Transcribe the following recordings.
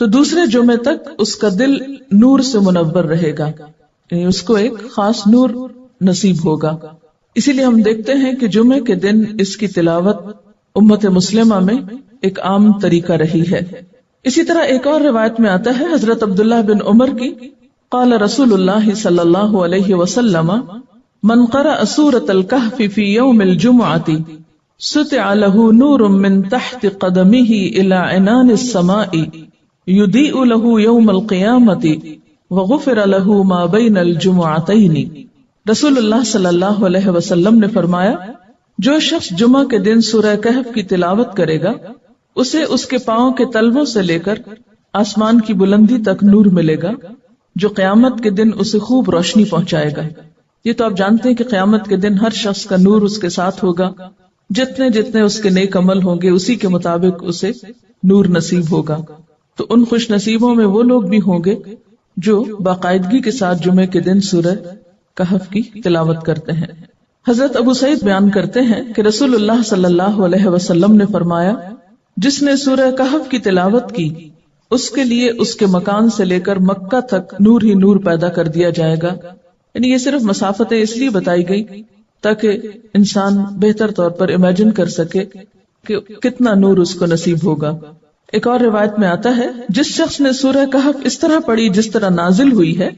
تو دوسرے جمعے تک اس کا دل نور سے منور رہے گا، یعنی اس کو ایک خاص نور نصیب ہوگا. اسی لیے ہم دیکھتے ہیں کہ جمعے کے دن اس کی تلاوت امت مسلمہ میں ایک عام طریقہ رہی ہے. اسی طرح ایک اور روایت میں آتا ہے حضرت عبداللہ بن عمر کی، قال رسول اللہ صلی اللہ علیہ وسلم من قرأ سورة الكهف في يوم الجمعة سطع له نور من تحت قدمه إلى عنان السماء يضيء له يوم القيامة وغفر له ما بين الجمعتين. رسول اللہ صلی اللہ علیہ وسلم نے فرمایا، جو شخص جمعہ کے دن سورہ کہف کی تلاوت کرے گا اسے اس کے پاؤں کے تلووں سے لے کر آسمان کی بلندی تک نور ملے گا جو قیامت کے دن اسے خوب روشنی پہنچائے گا. یہ تو آپ جانتے ہیں کہ قیامت کے دن ہر شخص کا نور اس کے ساتھ ہوگا، جتنے جتنے اس کے نیک عمل ہوں گے اسی کے مطابق اسے نور نصیب ہوگا. تو ان خوش نصیبوں میں وہ لوگ بھی ہوں گے جو باقاعدگی کے ساتھ جمعے کے دن سورہ کہف کی تلاوت کرتے ہیں. حضرت ابو سعید بیان کرتے ہیں کہ رسول اللہ صلی اللہ علیہ وسلم نے فرمایا، جس نے سورہ کہف کی تلاوت کی اس کے لیے اس کے مکان سے لے کر مکہ تک نور ہی نور پیدا کر دیا جائے گا. یعنی یہ صرف مسافتیں اس لیے بتائی گئی تاکہ انسان بہتر طور پر امیجن کر سکے کہ کتنا نور اس کو نصیب ہوگا. ایک اور روایت میں آتا ہے، جس شخص نے سورہ کہف اس طرح پڑھی جس طرح نازل ہوئی ہے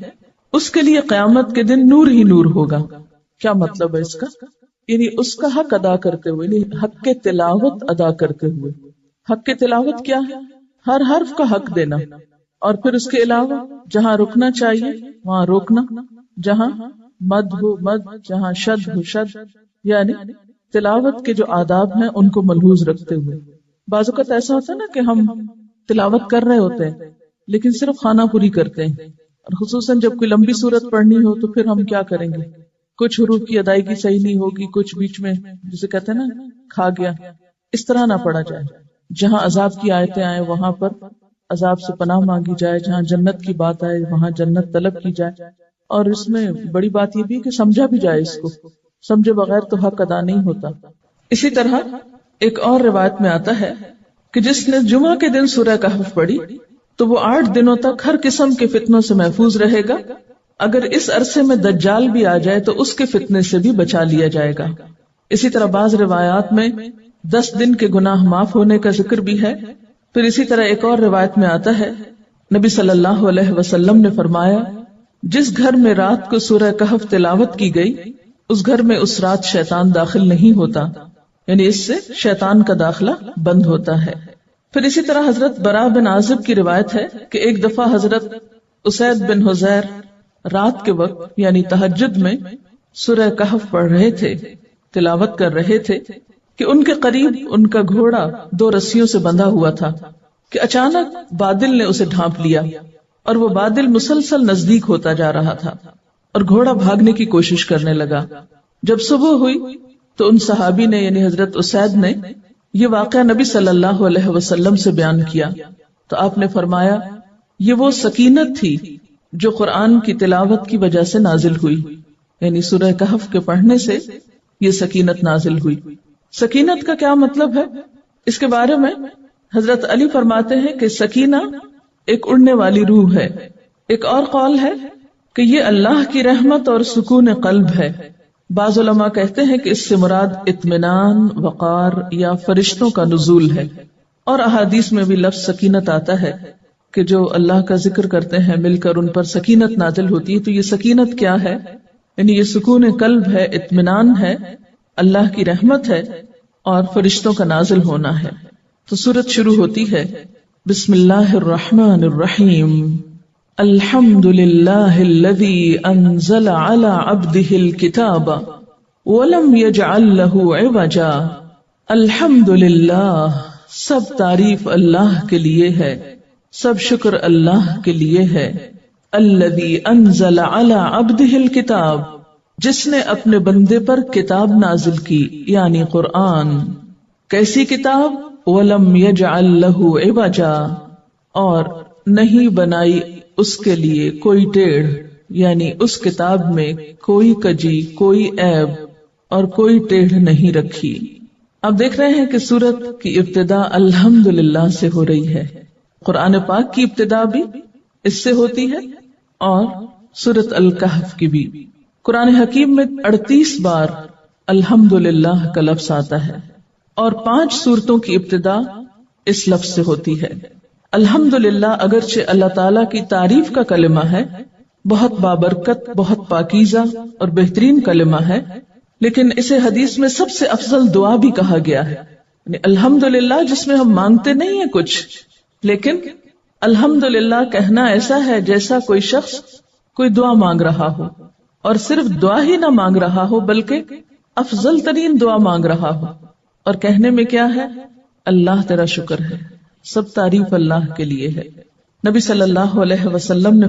اس کے لیے قیامت کے دن نور ہی نور ہوگا. کیا مطلب ہے اس کا؟ یعنی اس کا حق ادا کرتے ہوئے، یعنی حق کے تلاوت ادا کرتے ہوئے. حق کے تلاوت کیا ہے؟ ہر حرف کا حق دینا، اور پھر اس کے علاوہ جہاں رکنا چاہیے وہاں روکنا، جہاں مد ہو مد، جہاں شد ہو شد، یعنی تلاوت کے جو آداب ہیں ان کو ملحوظ رکھتے ہوئے. بعض اوقات ایسا ہوتا ہے نا کہ ہم تلاوت کر رہے ہوتے ہیں لیکن صرف خانہ پوری کرتے ہیں، اور خصوصاً جب کوئی لمبی صورت پڑھنی ہو تو پھر ہم کیا کریں گے؟ کچھ حروف کی ادائیگی صحیح نہیں ہوگی، کچھ بیچ میں جسے کہتے ہیں نا کھا گیا. اس طرح نہ پڑھا جائے. جہاں عذاب کی آیتیں آئے وہاں پر عذاب سے پناہ مانگی جائے، جہاں جنت کی بات آئے وہاں جنت طلب کی جائے. اور اس میں بڑی بات یہ بھی کہ سمجھا بھی جائے، اس کو سمجھے بغیر تو حق ادا نہیں ہوتا. اسی طرح ایک اور روایت میں آتا ہے کہ جس نے جمعہ کے دن سورہ کہف پڑھی تو وہ 8 دنوں تک ہر قسم کے فتنوں سے محفوظ رہے گا. اگر اس عرصے میں دجال بھی آ جائے تو اس کے فتنے سے بھی بچا لیا جائے گا. اسی طرح بعض روایات میں 10 دن کے گناہ معاف ہونے کا ذکر بھی ہے. پھر اسی طرح ایک اور روایت میں آتا ہے، نبی صلی اللہ علیہ وسلم نے فرمایا، جس گھر میں رات کو سورہ کہف تلاوت کی گئی اس گھر میں اس رات شیطان داخل نہیں ہوتا، یعنی اس سے شیطان کا داخلہ بند ہوتا ہے. پھر اسی طرح حضرت براء بن عازب کی روایت ہے کہ ایک دفعہ حضرت اسید بن حضیر رات کے وقت یعنی تہجد میں سورہ کہف پڑھ رہے تھے، تلاوت کر رہے تھے کہ ان کے قریب ان کا گھوڑا 2 رسیوں سے بندھا ہوا تھا کہ اچانک بادل نے اسے ڈھانپ لیا اور وہ بادل مسلسل نزدیک ہوتا جا رہا تھا اور گھوڑا بھاگنے کی کوشش کرنے لگا. جب صبح ہوئی تو ان صحابی نے یعنی حضرت اسید نے یہ واقعہ نبی صلی اللہ علیہ وسلم سے بیان کیا تو آپ نے فرمایا، یہ وہ سکینت تھی جو قرآن کی تلاوت کی وجہ سے نازل ہوئی، یعنی سورہ کہف کے پڑھنے سے یہ سکینت نازل ہوئی. سکینت کا کیا مطلب ہے؟ اس کے بارے میں حضرت علی فرماتے ہیں کہ سکینہ ایک اڑنے والی روح ہے. ایک اور قول ہے کہ یہ اللہ کی رحمت اور سکون قلب ہے. بعض علماء کہتے ہیں کہ اس سے مراد اطمینان، وقار یا فرشتوں کا نزول ہے. اور احادیث میں بھی لفظ سکینت آتا ہے کہ جو اللہ کا ذکر کرتے ہیں مل کر ان پر سکینت نازل ہوتی ہے. تو یہ سکینت کیا ہے؟ یعنی یہ سکون قلب ہے، اطمینان ہے، اللہ کی رحمت ہے اور فرشتوں کا نازل ہونا ہے. تو سورت شروع ہوتی ہے بسم اللہ الرحمن الرحیم، الحمد للہ الذی انزل علی عبدہ الکتاب ولم یجعل لہ عوجا. الحمد للہ، سب تعریف اللہ کے لیے ہے، سب شکر اللہ کے لیے ہے. الذی انزل علی عبدہ الکتاب، جس نے اپنے بندے پر کتاب نازل کی یعنی قرآن. کیسی کتاب؟ وَلَمْ يَجْعَلْ لَهُ عِوَجًا، اور نہیں بنائی اس کے لیے کوئی ٹیڑھ، یعنی اس کتاب میں کوئی کجی، کوئی عیب اور کوئی ٹیڑھ نہیں رکھی. اب دیکھ رہے ہیں کہ سورت کی ابتدا الحمدللہ سے ہو رہی ہے. قرآن پاک کی ابتدا بھی اس سے ہوتی ہے اور سورۃ الکہف کی بھی۔ قرآن حکیم میں 38 بار الحمدللہ کا لفظ آتا ہے اور 5 سورتوں کی ابتدا اس لفظ سے ہوتی ہے۔ الحمدللہ اگرچہ اللہ تعالیٰ کی تعریف کا کلمہ ہے، بہت بابرکت، بہت پاکیزہ اور بہترین کلمہ ہے، لیکن اسے حدیث میں سب سے افضل دعا بھی کہا گیا ہے۔ یعنی الحمدللہ جس میں ہم مانگتے نہیں ہیں کچھ، لیکن الحمدللہ کہنا ایسا ہے جیسا کوئی شخص کوئی دعا مانگ رہا ہو، اور صرف دعا ہی نہ مانگ رہا ہو بلکہ افضل ترین دعا مانگ رہا ہو، اور کہنے میں کیا ہے؟ اللہ تیرا شکر ہے، سب تعریف اللہ کے لیے ہے۔ نبی صلی اللہ علیہ وسلم نے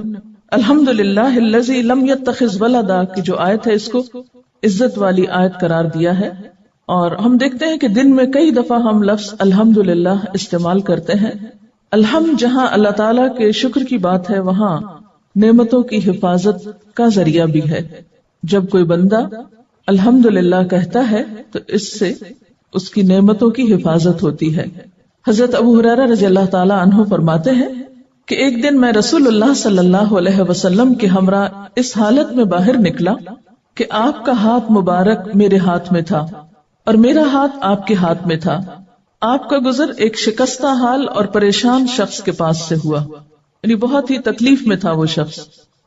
الحمدللہ الذی لم یتخذ ولدا کی جو آیت ہے اس کو عزت والی آیت قرار دیا ہے، اور ہم دیکھتے ہیں کہ دن میں کئی دفعہ ہم لفظ الحمدللہ استعمال کرتے ہیں۔ الحمد جہاں اللہ تعالیٰ کے شکر کی بات ہے، وہاں نعمتوں کی حفاظت کا ذریعہ بھی ہے۔ جب کوئی بندہ الحمدللہ کہتا ہے تو اس سے اس کی نعمتوں کی حفاظت ہوتی ہے۔ حضرت ابو ہریرہ رضی اللہ تعالیٰ عنہ فرماتے ہیں کہ ایک دن میں رسول اللہ صلی اللہ علیہ وسلم کے ہمراہ اس حالت میں باہر نکلا کہ آپ کا ہاتھ مبارک میرے ہاتھ میں تھا اور میرا ہاتھ آپ کے ہاتھ میں تھا۔ آپ کا گزر ایک شکستہ حال اور پریشان شخص کے پاس سے ہوا، یعنی بہت ہی تکلیف میں تھا وہ شخص۔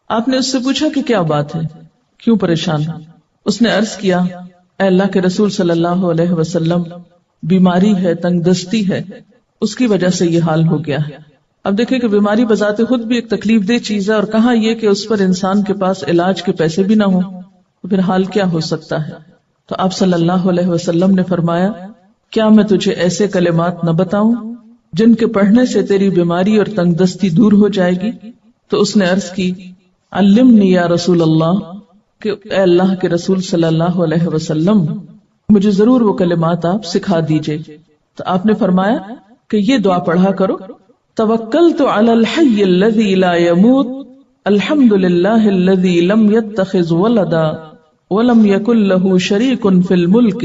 آپ نے اس سے پوچھا کہ کیا بات ہے، کیوں پریشان ہے؟ اس نے عرض کیا، اے اللہ کے رسول صلی اللہ علیہ وسلم، بیماری ہے، تنگ دستی ہے، اس کی وجہ سے یہ حال ہو گیا ہے۔ اب دیکھیں کہ بیماری بذات خود بھی ایک تکلیف دہ چیز ہے، اور کہاں یہ کہ اس پر انسان کے پاس علاج کے پیسے بھی نہ ہوں، تو پھر حال کیا ہو سکتا ہے؟ تو آپ صلی اللہ علیہ وسلم نے فرمایا، کیا میں تجھے ایسے کلمات نہ بتاؤں جن کے پڑھنے سے تیری بیماری اور تنگ دستی دور ہو جائے گی؟ تو اس نے عرض کی، علمنی یا رسول اللہ، کہ اے اللہ کے رسول صلی اللہ علیہ وسلم، مجھے ضرور وہ کلمات آپ سکھا دیجئے۔ تو آپ نے فرمایا کہ یہ دعا پڑھا کرو، توکلت علی الحی الذی لا يموت، الحمد للہ الذی لم یتخذ ولدا ولم یکن له شریک فی الملک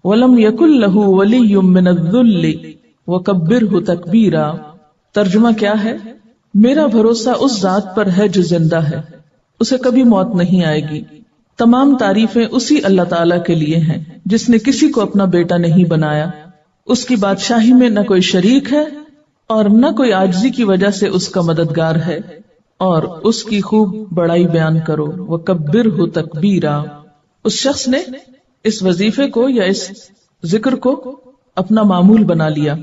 ولم یکن له ولی من الذل وکبرہ تکبیرا۔ ترجمہ کیا ہے؟ میرا بھروسہ اس ذات پر ہے جو زندہ ہے، اسے کبھی موت نہیں آئے گی، تمام تعریفیں اسی اللہ تعالیٰ کے لیے ہیں جس نے کسی کو اپنا بیٹا نہیں بنایا، اس کی بادشاہی میں نہ کوئی شریک ہے اور نہ کوئی عاجزی کی وجہ سے اس کا مددگار ہے، اور اس کی خوب بڑائی بیان کرو، وکبرہ تکبیرا۔ اس شخص نے اس وظیفے کو یا اس ذکر کو اپنا معمول بنا لیا،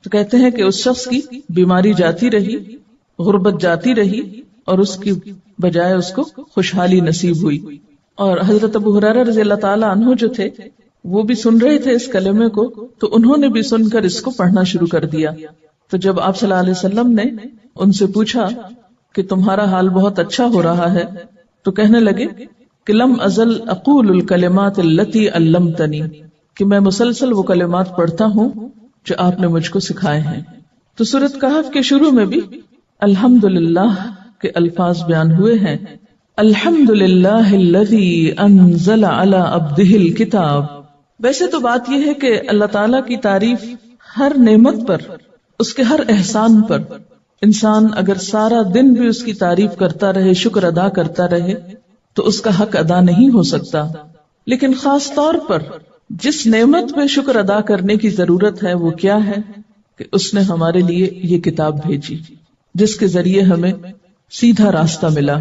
تو کہتے ہیں کہ اس شخص کی بیماری جاتی رہی، غربت جاتی رہی، اور اس کی بجائے اس کو خوشحالی نصیب ہوئی۔ اور حضرت ابو ہریرہ رضی اللہ تعالیٰ عنہ جو تھے وہ بھی سن رہے تھے اس کلمے کو، تو انہوں نے بھی سن کر اس کو پڑھنا شروع کر دیا۔ تو جب آپ صلی اللہ علیہ وسلم نے ان سے پوچھا کہ تمہارا حال بہت اچھا ہو رہا ہے، تو کہنے لگے کہ لم ازل اقول الکلمات التی علمتنی، کہ میں مسلسل وہ کلمات پڑھتا ہوں جو آپ نے مجھ کو سکھائے ہیں۔ تو سورۃ کہف کے شروع میں بھی الحمدللہ کے الفاظ بیان ہوئے ہیں۔ الحمدللہ الذی انزل علی عبدہ الکتاب۔ ویسے تو بات یہ ہے کہ اللہ تعالیٰ کی تعریف ہر نعمت پر، اس کے ہر احسان پر، انسان اگر سارا دن بھی اس کی تعریف کرتا رہے، شکر ادا کرتا رہے، تو اس کا حق ادا نہیں ہو سکتا۔ لیکن خاص طور پر جس نعمت پہ شکر ادا کرنے کی ضرورت ہے وہ کیا ہے کہ اس نے ہمارے لیے یہ کتاب بھیجی جس کے ذریعے ہمیں سیدھا راستہ ملا۔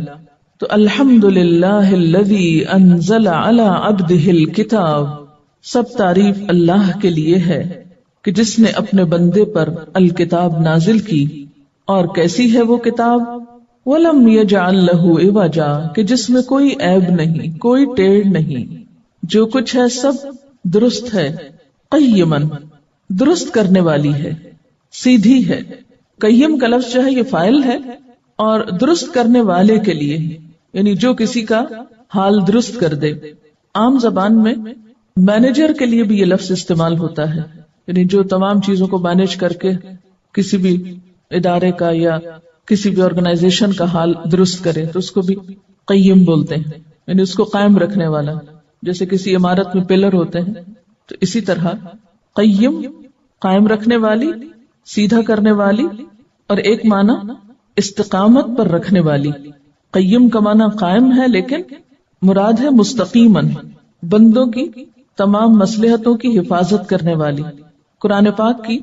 تو الحمدللہ الذی انزل علی عبدہ الکتاب، سب تعریف اللہ کے لیے ہے کہ جس نے اپنے بندے پر الکتاب نازل کی، اور کیسی ہے وہ کتاب؟ وَلَمْ يَجْعَلْ لَهُ عِوَجًا، کہ جس میں کوئی عیب نہیں، کوئی ٹیڑھ نہیں، جو کچھ ہے سب درست ہے، قیمن، درست کرنے والی ہے، سیدھی ہے۔ قیم کا لفظ جو ہے یہ فاعل ہے، اور درست کرنے والے کے لیے، یعنی جو کسی کا حال درست کر دے۔ عام زبان میں مینیجر کے لیے بھی یہ لفظ استعمال ہوتا ہے، یعنی جو تمام چیزوں کو مینیج کر کے کسی بھی ادارے کا یا کسی بھی آرگنائزیشن کا حال درست کرے تو اس کو بھی قیم بولتے ہیں، یعنی اس کو قائم رکھنے والا۔ جیسے کسی عمارت میں پلر ہوتے ہیں تو اسی طرح قیم، قائم رکھنے والی، سیدھا کرنے والی، اور ایک معنی استقامت پر رکھنے والی. قیم کا معنی قائم ہے لیکن مراد ہے مستقیماً، بندوں کی تمام مصلحتوں کی حفاظت کرنے والی. قرآن پاک کی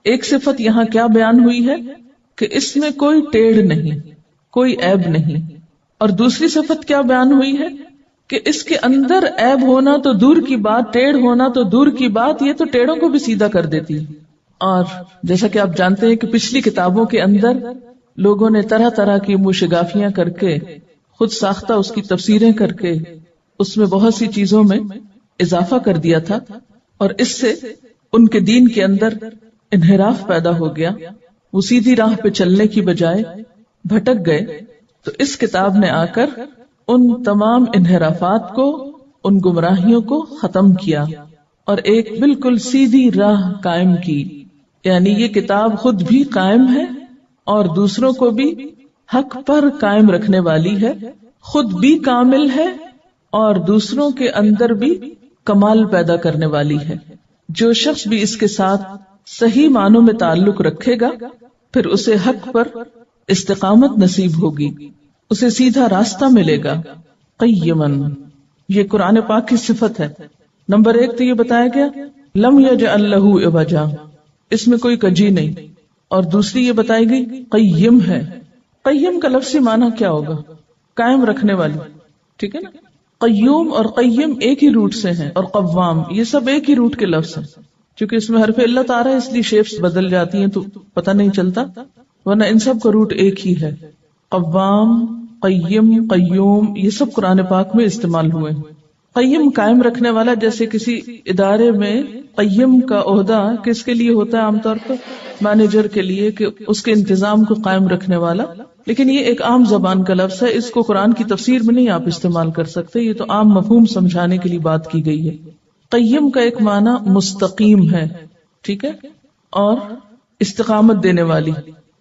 ایک صفت یہاں کیا بیان ہوئی ہے کہ اس میں کوئی ٹیڑھ نہیں، کوئی عیب نہیں، اور دوسری صفت کیا بیان ہوئی ہے کہ اس کے اندر عیب ہونا تو دور کی بات، ٹیڑھ ہونا تو دور کی بات، یہ تو ٹیڑھوں کو بھی سیدھا کر دیتی ہے. اور جیسا کہ آپ جانتے ہیں کہ پچھلی کتابوں کے اندر لوگوں نے طرح طرح کی موشگافیاں کر کے، خود ساختہ اس کی تفسیریں کر کے اس میں بہت سی چیزوں میں اضافہ کر دیا تھا، اور اس سے ان کے دین کے اندر انحراف پیدا ہو گیا. وہ سیدھی راہ پہ چلنے کی بجائے بھٹک گئے. تو اس کتاب نے آ کر ان تمام انحرافات کو، ان گمراہیوں کو ختم کیا اور ایک بالکل سیدھی راہ قائم کی. یعنی یہ کتاب خود بھی قائم ہے اور دوسروں کو بھی حق پر قائم رکھنے والی ہے، خود بھی کامل ہے اور دوسروں کے اندر بھی کمال پیدا کرنے والی ہے. جو شخص بھی اس کے ساتھ صحیح معنوں میں تعلق رکھے گا پھر اسے حق پر استقامت نصیب ہوگی، اسے سیدھا راستہ ملے گا. قیماً، یہ قرآن پاک کی صفت ہے. نمبر 1 تو یہ بتایا گیا لم یجعل لہ عوجا، اس میں کوئی کجی نہیں. اور دوسری یہ بتائی گئی قیم ہے. قیم کا لفظی معنی کیا ہوگا؟ قائم رکھنے والی، ٹھیک ہے نا. قیوم اور قیم ایک ہی روٹ سے ہیں، اور قوام یہ سب ایک ہی روٹ کے لفظ ہیں. چونکہ اس میں حرف علت آ رہا ہے اس لیے شیپس بدل جاتی ہیں تو پتہ نہیں چلتا، ورنہ ان سب کا روٹ ایک ہی ہے. قوام، قیم، قیوم یہ سب قرآن پاک میں استعمال ہوئے ہیں. قیم قائم رکھنے والا، جیسے کسی ادارے میں قیم کا عہدہ کس کے لیے ہوتا ہے؟ عام طور پر مینیجر کے لیے، کہ اس کے انتظام کو قائم رکھنے والا. لیکن یہ ایک عام زبان کا لفظ ہے، اس کو قرآن کی تفسیر میں نہیں آپ استعمال کر سکتے، یہ تو عام مفہوم سمجھانے کے لیے بات کی گئی ہے. قیم کا ایک معنی مستقیم ہے، ٹھیک ہے، اور استقامت دینے والی،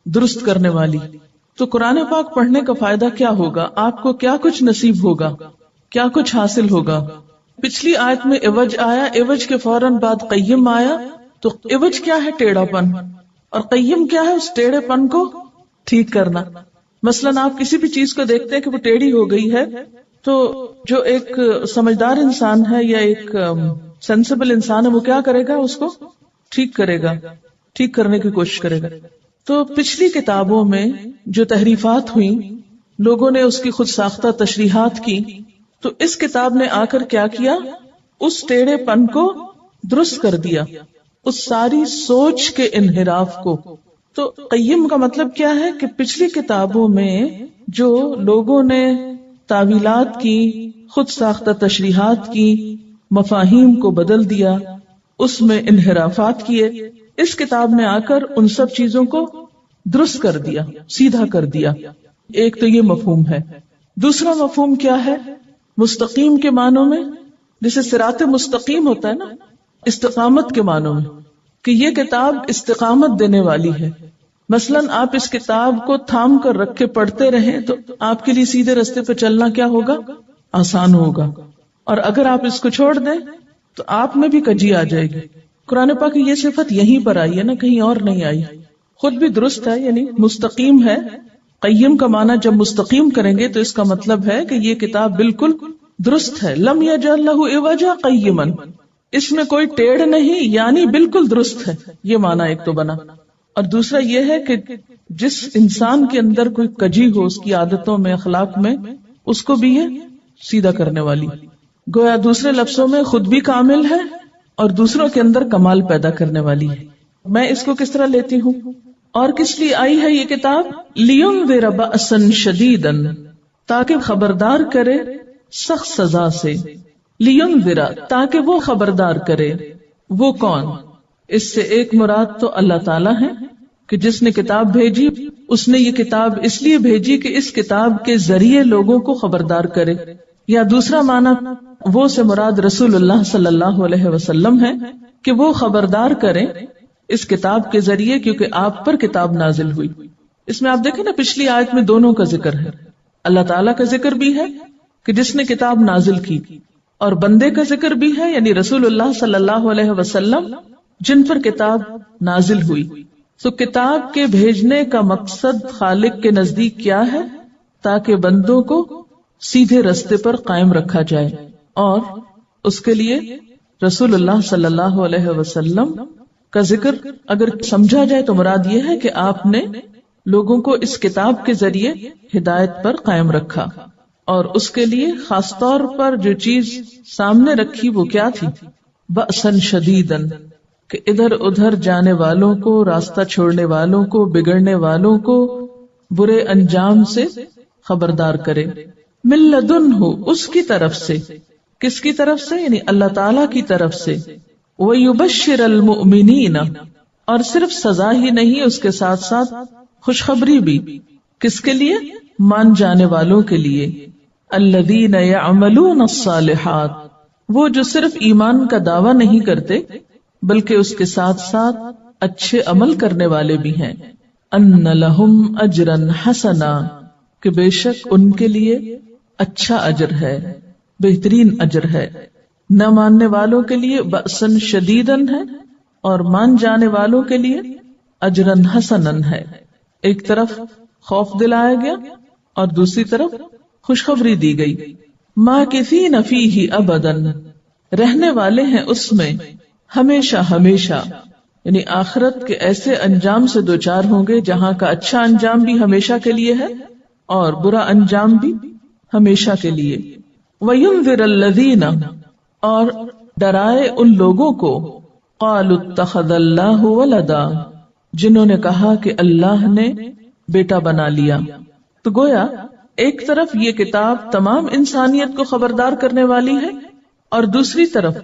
درست کرنے والی. تو قرآن پاک پڑھنے کا فائدہ کیا ہوگا؟ آپ کو کیا کچھ نصیب ہوگا، کیا کچھ حاصل ہوگا؟ پچھلی آیت میں عوج آیا، عوج کے فوراً بعد قیم آیا. تو عوج کیا ہے؟ ٹیڑھا پن. اور قیم کیا ہے؟ اس ٹیڑھے پن کو ٹھیک کرنا. مثلاً آپ کسی بھی چیز کو دیکھتے ہیں کہ وہ ٹیڑھی ہو گئی ہے، تو جو ایک سمجھدار انسان ہے یا ایک سینسیبل انسان ہے وہ کیا کرے گا؟ اس کو ٹھیک کرے گا، ٹھیک کرنے کی کوشش کرے گا. تو پچھلی کتابوں میں جو تحریفات ہوئیں، لوگوں نے اس کی خود ساختہ تشریحات کی، تو اس کتاب نے آ کر کیا کیا؟ اس ٹیڑھے پن کو درست کر دیا، اس ساری سوچ کے انحراف کو. تو قیم کا مطلب کیا ہے کہ پچھلی کتابوں میں جو لوگوں نے تعویلات کی، خود ساختہ تشریحات کی، مفاہیم کو بدل دیا، اس میں انحرافات کیے، اس کتاب نے آ کر ان سب چیزوں کو درست کر دیا، سیدھا کر دیا. ایک تو یہ مفہوم ہے. دوسرا مفہوم کیا ہے؟ مستقیم کے معنوں میں، جیسے صراط مستقیم ہوتا ہے نا، استقامت کے معنوں میں، کہ یہ کتاب استقامت دینے والی ہے. مثلاً آپ اس کتاب کو تھام کر رکھ کے پڑھتے رہیں تو آپ کے لیے سیدھے رستے پہ چلنا کیا ہوگا؟ آسان ہوگا. اور اگر آپ اس کو چھوڑ دیں تو آپ میں بھی کجی آ جائے گی. قرآن پاک کی یہ صفت یہیں پر آئی ہے نا، کہیں اور نہیں آئی. خود بھی درست ہے، یعنی مستقیم ہے. قیم کا معنی جب مستقیم کریں گے تو اس کا مطلب ہے کہ یہ کتاب بالکل درست ہے. لم یجعل لہ عوجا قیما، اس میں کوئی ٹیڑھ نہیں، یعنی بالکل درست ہے. یہ معنی ایک تو بنا. اور دوسرا یہ ہے کہ جس انسان کے اندر کوئی کجی ہو اس کی عادتوں میں، اخلاق میں، اس کو بھی یہ سیدھا کرنے والی. گویا دوسرے لفظوں میں خود بھی کامل ہے اور دوسروں کے اندر کمال پیدا کرنے والی ہے. میں اس کو کس طرح لیتی ہوں اور کس لیے آئی ہے یہ کتاب؟ لِيُنذِرَ بَأْسًا شَدِيدًا، تاکہ خبردار کرے سخت سزا سے. لِيُنذِرَ، تاکہ وہ خبردار کرے. وہ کون؟ اس سے ایک مراد تو اللہ تعالیٰ ہے کہ جس نے کتاب بھیجی، اس نے یہ کتاب اس لیے بھیجی کہ اس کتاب کے ذریعے لوگوں کو خبردار کرے. یا دوسرا معنی وہ سے مراد رسول اللہ صلی اللہ علیہ وسلم ہے کہ وہ خبردار کریں اس کتاب کے ذریعے، کیونکہ آپ پر کتاب نازل ہوئی. اس میں آپ دیکھیں نا، پچھلی آیت میں دونوں کا ذکر ہے. اللہ تعالیٰ کا ذکر بھی ہے کہ جس نے کتاب نازل کی، اور بندے کا ذکر بھی ہے، یعنی رسول اللہ صلی اللہ علیہ وسلم جن پر کتاب نازل ہوئی. تو کتاب کے بھیجنے کا مقصد خالق کے نزدیک کیا ہے؟ تاکہ بندوں کو سیدھے رستے پر قائم رکھا جائے، اور اس کے لیے رسول اللہ صلی اللہ علیہ وسلم کا ذکر اگر سمجھا جائے تو مراد یہ ہے کہ آپ نے لوگوں کو اس کتاب کے ذریعے ہدایت پر قائم رکھا، اور اس کے لیے خاص طور پر جو چیز سامنے رکھی وہ کیا تھی؟ بأسن شدیدن، کہ ادھر ادھر جانے والوں کو، راستہ چھوڑنے والوں کو، بگڑنے والوں کو برے انجام سے خبردار کرے۔ من لدنہ، اس کی طرف سے۔ کس کی طرف سے؟ یعنی اللہ تعالی کی طرف سے۔ وَيُبَشِّرَ الْمُؤْمِنِينَ، اور صرف سزا ہی نہیں، اس کے ساتھ ساتھ خوشخبری بھی۔ کس کے لیے؟ مان جانے والوں کے لیے۔ الَّذِينَ يَعْمَلُونَ الصَّالِحَاتِ، وہ جو صرف ایمان کا دعویٰ نہیں کرتے بلکہ اس کے ساتھ ساتھ اچھے عمل کرنے والے بھی ہیں۔ أَنَّ لَهُمْ أَجْرًا حَسَنًا، کہ بے شک ان کے لیے اچھا اجر ہے، بہترین اجر ہے۔ نہ ماننے والوں کے لیے بأسن شدیدن ہے، اور مان جانے والوں کے لیے اجرن حسنن ہے۔ ایک طرف خوف دلایا گیا اور دوسری طرف خوشخبری دی گئی۔ ماکثین فیہ ابداً، رہنے والے ہیں اس میں ہمیشہ ہمیشہ، یعنی آخرت کے ایسے انجام سے دوچار ہوں گے جہاں کا اچھا انجام بھی ہمیشہ کے لیے ہے اور برا انجام بھی ہمیشہ کے لیے۔ وَيُنذِرَ الَّذِينَ، اور ڈرائے ان لوگوں کو، قَالُوا اتَّخَذَ اللَّهُ وَلَدًا، جنہوں نے کہا کہ اللہ نے بیٹا بنا لیا۔ تو گویا ایک طرف یہ کتاب تمام انسانیت کو خبردار کرنے والی ہے، اور دوسری طرف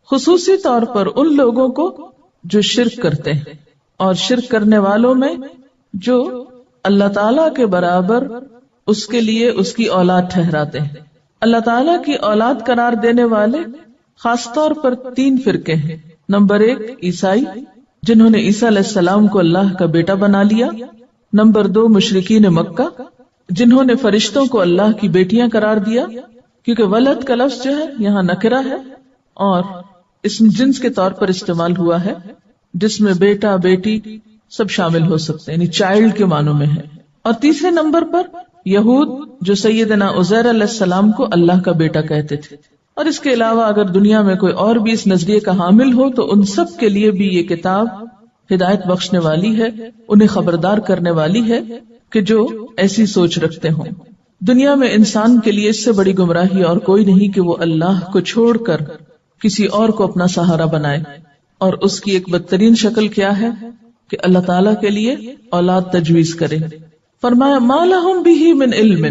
خصوصی طور پر ان لوگوں کو جو شرک کرتے ہیں، اور شرک کرنے والوں میں جو اللہ تعالی کے برابر اس کے لیے اس کی اولاد ٹھہراتے ہیں۔ اللہ تعالیٰ کی اولاد قرار دینے والے خاص طور پر 3 فرقے ہیں۔ نمبر 1 عیسائی، جنہوں نے عیسیٰ علیہ السلام کو اللہ کا بیٹا بنا لیا۔ نمبر 2 مشرکین مکہ، جنہوں نے فرشتوں کو اللہ کی بیٹیاں قرار دیا، کیونکہ ولد کا لفظ جو ہے یہاں نکرہ ہے اور اسم جنس کے طور پر استعمال ہوا ہے، جس میں بیٹا بیٹی سب شامل ہو سکتے ہیں، یعنی چائلڈ کے معنوں میں ہے۔ اور تیسرے نمبر پر یہود، جو سیدنا عزیر علیہ السلام کو اللہ کا بیٹا کہتے تھے۔ اور اس کے علاوہ اگر دنیا میں کوئی اور بھی اس نظریے کا حامل ہو تو ان سب کے لیے بھی یہ کتاب ہدایت بخشنے والی ہے، انہیں خبردار کرنے والی ہے کہ جو ایسی سوچ رکھتے ہوں۔ دنیا میں انسان کے لیے اس سے بڑی گمراہی اور کوئی نہیں کہ وہ اللہ کو چھوڑ کر کسی اور کو اپنا سہارا بنائے، اور اس کی ایک بدترین شکل کیا ہے کہ اللہ تعالیٰ کے لیے اولاد تجویز کرے۔ فرمایا ما لہم بہ من علم،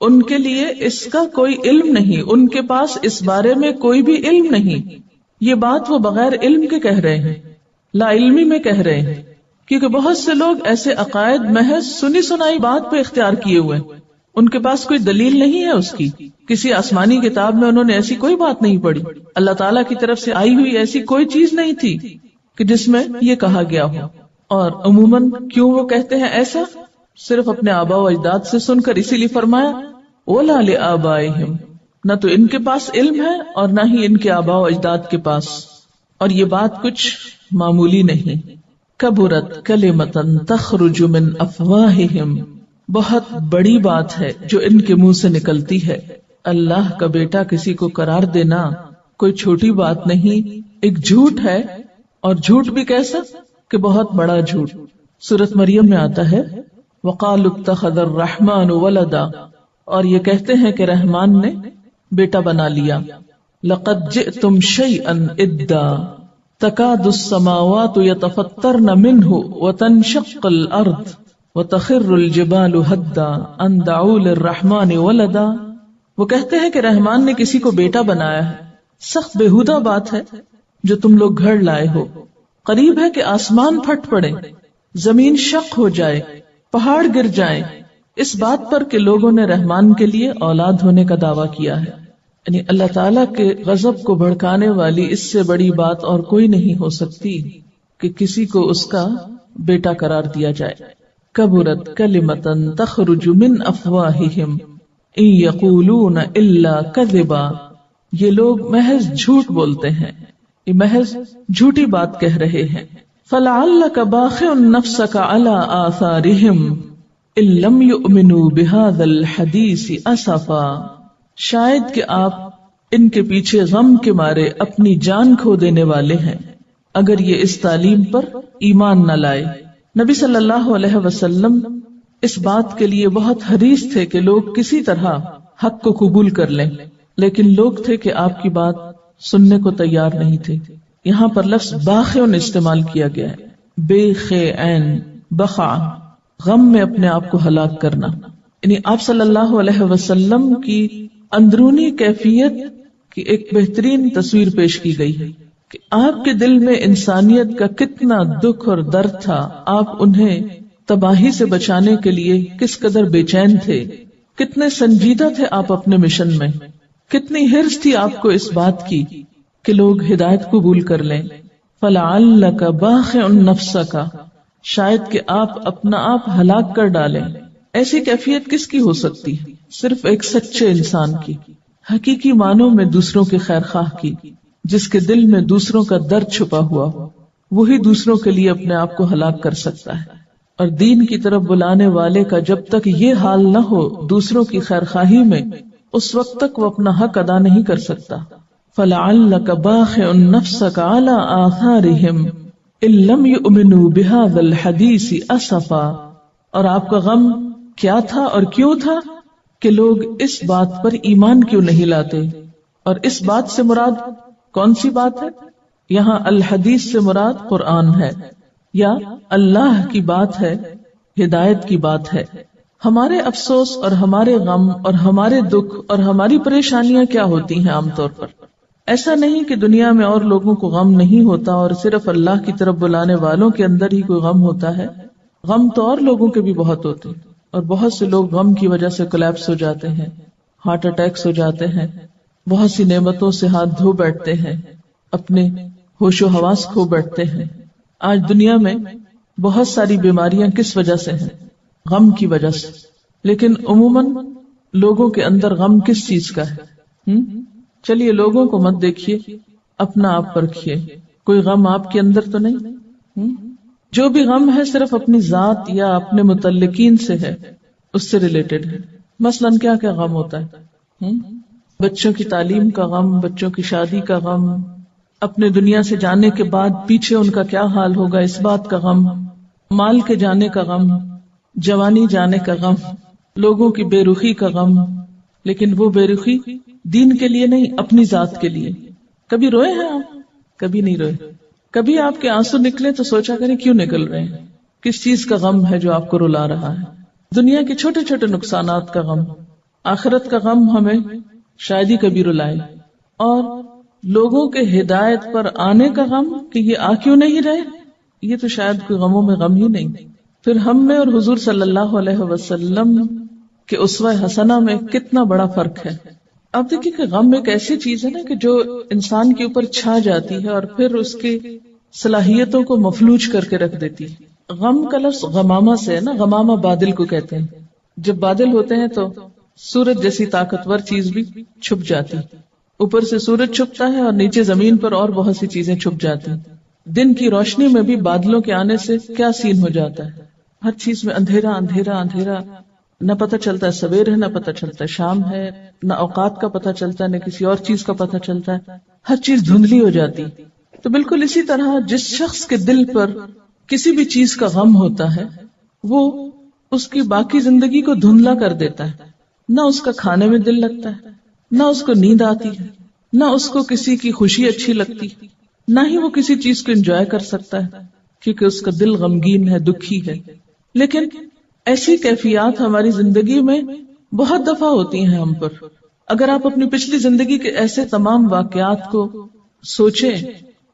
ان کے لیے اس کا کوئی علم نہیں، ان کے پاس اس بارے میں کوئی بھی علم نہیں۔ یہ بات وہ بغیر علم کے کہہ رہے ہیں، لا علمی میں کہہ رہے ہیں، کیونکہ بہت سے لوگ ایسے عقائد محض سنی سنائی بات پہ اختیار کیے ہوئے ہیں، ان کے پاس کوئی دلیل نہیں ہے اس کی، کسی آسمانی کتاب میں انہوں نے ایسی کوئی بات نہیں پڑھی، اللہ تعالیٰ کی طرف سے آئی ہوئی ایسی کوئی چیز نہیں تھی کہ جس میں یہ کہا گیا ہو۔ اور عموماً کیوں وہ کہتے ہیں ایسا؟ صرف اپنے آباء و اجداد سے سن کر، اسی لیے فرمایا وَلَا لِآبَائِهِمْ، نہ تو ان کے پاس علم ہے اور نہ ہی ان کے آباء و اجداد کے پاس۔ اور یہ بات کچھ معمولی نہیں۔ کبرت کلمۃ تخرج من افواہہم، بہت بڑی بات ہے جو ان کے منہ سے نکلتی ہے۔ اللہ کا بیٹا کسی کو قرار دینا کوئی چھوٹی بات نہیں، ایک جھوٹ ہے، اور جھوٹ بھی کیسا کہ بہت بڑا جھوٹ۔ سورۃ مریم میں آتا ہے وَقَالُوا اتَّخَذَ الرَّحْمَنُ وَلَدًا، اور یہ کہتے ہیں کہ رحمان نے بیٹا بنا لیا۔ لَقَدْ جِئْتُمْ شَيْئًا إِدًّا تَكَادُ السَّمَاوَاتُ يَتَفَطَّرْنَ مِنْهُ وَتَنشَقُّ الْأَرْضُ وَتَخِرُّ الْجِبَالُ هَدًّا أَن دَعُوا لِلرَّحْمَنِ وَلَدًا، وہ کہتے ہیں کہ رحمان نے کسی کو بیٹا بنایا ہے۔ سخت بےہودہ بات ہے جو تم لوگ گھڑ لائے ہو۔ قریب ہے کہ آسمان پھٹ پڑے، زمین شق ہو جائے، پہاڑ گر جائیں، اس بات پر کہ لوگوں نے رحمان کے لیے اولاد ہونے کا دعویٰ کیا ہے۔ یعنی اللہ تعالیٰ کے غضب کو بھڑکانے والی اس سے بڑی بات اور کوئی نہیں ہو سکتی کہ کسی کو اس کا بیٹا قرار دیا جائے۔ کبرت کلمۃ تخرج من افواہہم ان یقولون الا کذبا، یہ لوگ محض جھوٹ بولتے ہیں، یہ محض جھوٹی بات کہہ رہے ہیں۔ فَلَعَلَّكَ بَاخِعٌ نَفْسَكَ عَلَىٰ آثَارِهِمْ إِن لَّمْ يُؤْمِنُوا بِهَٰذَا الْحَدِيثِ أَسَفًا، شاید کہ آپ ان کے پیچھے غم کے مارے اپنی جان کھو دینے والے ہیں اگر یہ اس تعلیم پر ایمان نہ لائے۔ نبی صلی اللہ علیہ وسلم اس بات کے لیے بہت حریص تھے کہ لوگ کسی طرح حق کو قبول کر لیں، لیکن لوگ تھے کہ آپ کی بات سننے کو تیار نہیں تھے۔ یہاں پر لفظ باخعن استعمال کیا گیا ہے، بے خعین، بخع، غم میں اپنے آپ کو ہلاک کرنا، یعنی آپ صلی اللہ علیہ وسلم کی اندرونی کیفیت کی ایک بہترین تصویر پیش کی گئی ہے کہ آپ کے دل میں انسانیت کا کتنا دکھ اور درد تھا، آپ انہیں تباہی سے بچانے کے لیے کس قدر بے چین تھے، کتنے سنجیدہ تھے آپ اپنے مشن میں، کتنی حرص تھی آپ کو اس بات کی کہ لوگ ہدایت قبول کر لیں۔ فَلَعَلَّكَ بَاخِعٌ نَفْسَكَ، شاید کہ آپ اپنا آپ ہلاک کر ڈالیں۔ ایسی کیفیت کس کی ہو سکتی ہے؟ صرف ایک سچے انسان کی، حقیقی معنوں میں دوسروں کے خیر خواہ کی، جس کے دل میں دوسروں کا درد چھپا ہوا ہو، وہی دوسروں کے لیے اپنے آپ کو ہلاک کر سکتا ہے۔ اور دین کی طرف بلانے والے کا جب تک یہ حال نہ ہو دوسروں کی خیر خواہی میں، اس وقت تک وہ اپنا حق ادا نہیں کر سکتا۔ فَلَعَلَّكَ بَاخِعٌ نَفْسَكَ عَلَىٰ آثَارِهِمْ إِن لَّمْ يُؤْمِنُوا بِهَٰذَا الْحَدِيثِ أَسَفًا، اور آپ کا غم کیا تھا اور کیوں تھا کہ لوگ اس بات پر ایمان کیوں نہیں لاتے؟ اور اس بات سے مراد کون سی بات ہے؟ یہاں الحدیث سے مراد قرآن ہے یا اللہ کی بات ہے، ہدایت کی بات ہے۔ ہمارے افسوس اور ہمارے غم اور ہمارے دکھ اور ہماری پریشانیاں کیا ہوتی ہیں عام طور پر؟ ایسا نہیں کہ دنیا میں اور لوگوں کو غم نہیں ہوتا اور صرف اللہ کی طرف بلانے والوں کے اندر ہی کوئی غم ہوتا ہے۔ غم تو اور لوگوں کے بھی بہت ہوتے ہیں، اور بہت سے لوگ غم کی وجہ سے کولیپس ہو جاتے ہیں، ہارٹ اٹیکس ہو جاتے ہیں، بہت سی نعمتوں سے ہاتھ دھو بیٹھتے ہیں، اپنے ہوش و حواس کھو بیٹھتے ہیں۔ آج دنیا میں بہت ساری بیماریاں کس وجہ سے ہیں؟ غم کی وجہ سے۔ لیکن عموماً لوگوں کے اندر غم کس چیز کا ہے؟ چلیے لوگوں کو مت دیکھیے، اپنا آپ پرکھیے، کوئی غم آپ کے اندر تو نہیں؟ جو بھی غم ہے صرف اپنی ذات یا اپنے متعلقین سے ہے، اس سے ریلیٹڈ ہے۔ مثلاً کیا کیا غم ہوتا ہے؟ بچوں کی تعلیم کا غم، بچوں کی شادی کا غم، اپنے دنیا سے جانے کے بعد پیچھے ان کا کیا حال ہوگا اس بات کا غم، مال کے جانے کا غم، جوانی جانے کا غم، لوگوں کی بے رخی کا غم، لیکن وہ بے رخی دین کے لیے نہیں، اپنی ذات کے لیے۔ کبھی روئے ہیں آپ؟ کبھی نہیں روئے؟ کبھی آپ کے آنسو نکلے تو سوچا کریں کیوں نکل رہے ہیں؟ کس چیز کا غم ہے جو آپ کو رلا رہا ہے؟ دنیا کے چھوٹے چھوٹے نقصانات کا غم، آخرت کا غم ہمیں شاید ہی کبھی رلائے، اور لوگوں کے ہدایت پر آنے کا غم کہ یہ آ کیوں نہیں رہے، یہ تو شاید کوئی غموں میں غم ہی نہیں۔ پھر ہم میں اور حضور صلی اللہ علیہ وسلم کے اسوہ حسنہ میں کتنا بڑا فرق ہے۔ آپ دیکھیں کہ غم ایک ایسی چیز ہے نا کہ جو انسان کے اوپر چھا جاتی ہے اور پھر اس کی صلاحیتوں کو مفلوج کر کے رکھ دیتی ہے۔ غم کا لفظ غمامہ سے ہے نا، غمامہ بادل کو کہتے ہیں۔ جب بادل ہوتے ہیں تو سورج جیسی طاقتور چیز بھی چھپ جاتی، اوپر سے سورج چھپتا ہے اور نیچے زمین پر اور بہت سی چیزیں چھپ جاتی۔ دن کی روشنی میں بھی بادلوں کے آنے سے کیا سین ہو جاتا ہے، ہر چیز میں اندھیرا اندھیرا اندھیرا، نہ پتہ چلتا ہے سویر ہے، نہ پتہ چلتا ہے شام ہے، نہ اوقات کا پتہ چلتا ہے، نہ کسی اور چیز کا پتہ چلتا ہے، ہر چیز دھندلی ہو جاتی۔ تو بالکل اسی طرح جس شخص کے دل پر کسی بھی چیز کا غم ہوتا ہے وہ اس کی باقی زندگی کو دھندلا کر دیتا ہے، نہ اس کا کھانے میں دل لگتا ہے، نہ اس کو نیند آتی ہے، نہ اس کو کسی کی خوشی اچھی لگتی، نہ ہی وہ کسی چیز کو انجوائے کر سکتا ہے، کیونکہ اس کا دل غمگین ہے، دکھی ہے۔ لیکن ایسی کیفیات ہماری زندگی میں بہت دفعہ ہوتی ہیں ہم پر۔ اگر آپ اپنی پچھلی زندگی کے ایسے تمام واقعات کو سوچیں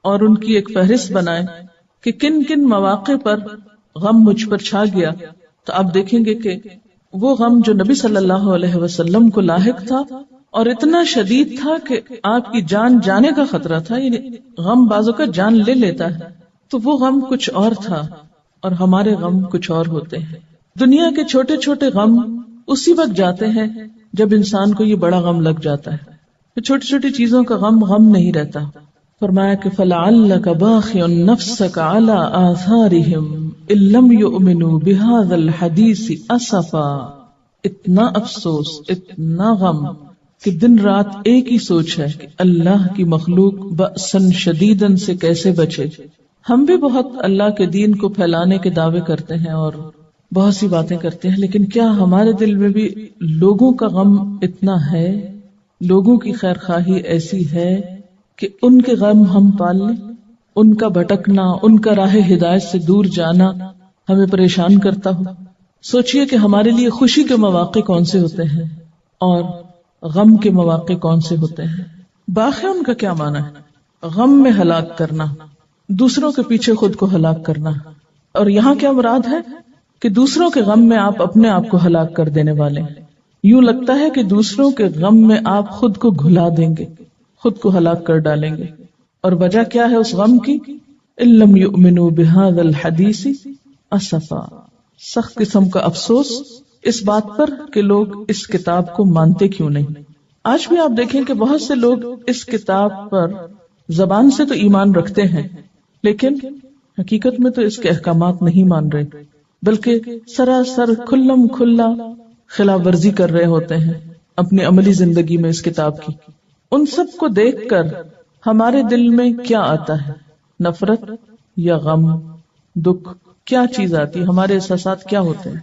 اور ان کی ایک فہرست بنائیں کہ کن کن مواقع پر غم مجھ پر چھا گیا، تو آپ دیکھیں گے کہ وہ غم جو نبی صلی اللہ علیہ وسلم کو لاحق تھا اور اتنا شدید تھا کہ آپ کی جان جانے کا خطرہ تھا، یعنی غم بازو کا جان لے لیتا ہے، تو وہ غم کچھ اور تھا اور ہمارے غم کچھ اور ہوتے ہیں۔ دنیا کے چھوٹے چھوٹے غم اسی وقت جاتے ہیں جب انسان کو یہ بڑا غم لگ جاتا ہے۔ چھوٹی چھوٹی چیزوں کا غم نہیں رہتا، فرمایا کہ فَلَعَلَّكَ بَاخِعٌ نَفْسَكَ عَلَىٰ آثَارِهِمْ إِن لَّمْ يُؤْمِنُوا بِهَٰذَا الْحَدِيثِ أَسَفًا. اتنا افسوس، اتنا غم کہ دن رات ایک ہی سوچ ہے کہ اللہ کی مخلوق بأساً شدیداً سے کیسے بچے. ہم بھی بہت اللہ کے دین کو پھیلانے کے دعوے کرتے ہیں اور بہت سی باتیں کرتے ہیں، لیکن کیا ہمارے دل میں بھی لوگوں کا غم اتنا ہے، لوگوں کی خیر خواہی ایسی ہے کہ ان کے غم ہم پال لیں؟ ان کا بھٹکنا، ان کا راہ ہدایت سے دور جانا ہمیں پریشان کرتا ہو. سوچئے کہ ہمارے لیے خوشی کے مواقع کون سے ہوتے ہیں اور غم کے مواقع کون سے ہوتے ہیں. باخیون کا کیا معنی ہے؟ غم میں ہلاک کرنا، دوسروں کے پیچھے خود کو ہلاک کرنا. اور یہاں کیا مراد ہے کہ دوسروں کے غم میں آپ اپنے آپ کو ہلاک کر دینے والے ہیں. یوں لگتا ہے کہ دوسروں کے غم میں آپ خود کو گھلا دیں گے، خود کو ہلاک کر ڈالیں گے. اور وجہ کیا ہے اس غم کی؟ إِن لَّمْ يُؤْمِنُوا بِهَٰذَا الْحَدِيثِ أَسَفًا. سخت قسم کا افسوس اس بات پر کہ لوگ اس کتاب کو مانتے کیوں نہیں. آج بھی آپ دیکھیں کہ بہت سے لوگ اس کتاب پر زبان سے تو ایمان رکھتے ہیں، لیکن حقیقت میں تو اس کے احکامات نہیں مان رہے، بلکہ سراسر کھلم کھلا خلاف ورزی کر رہے ہوتے ہیں اپنی عملی زندگی میں اس کتاب کی. ان سب کو دیکھ کر ہمارے دل میں کیا آتا ہے؟ نفرت یا غم، دکھ، کیا چیز آتی؟ ہمارے احساسات کیا ہوتے ہیں؟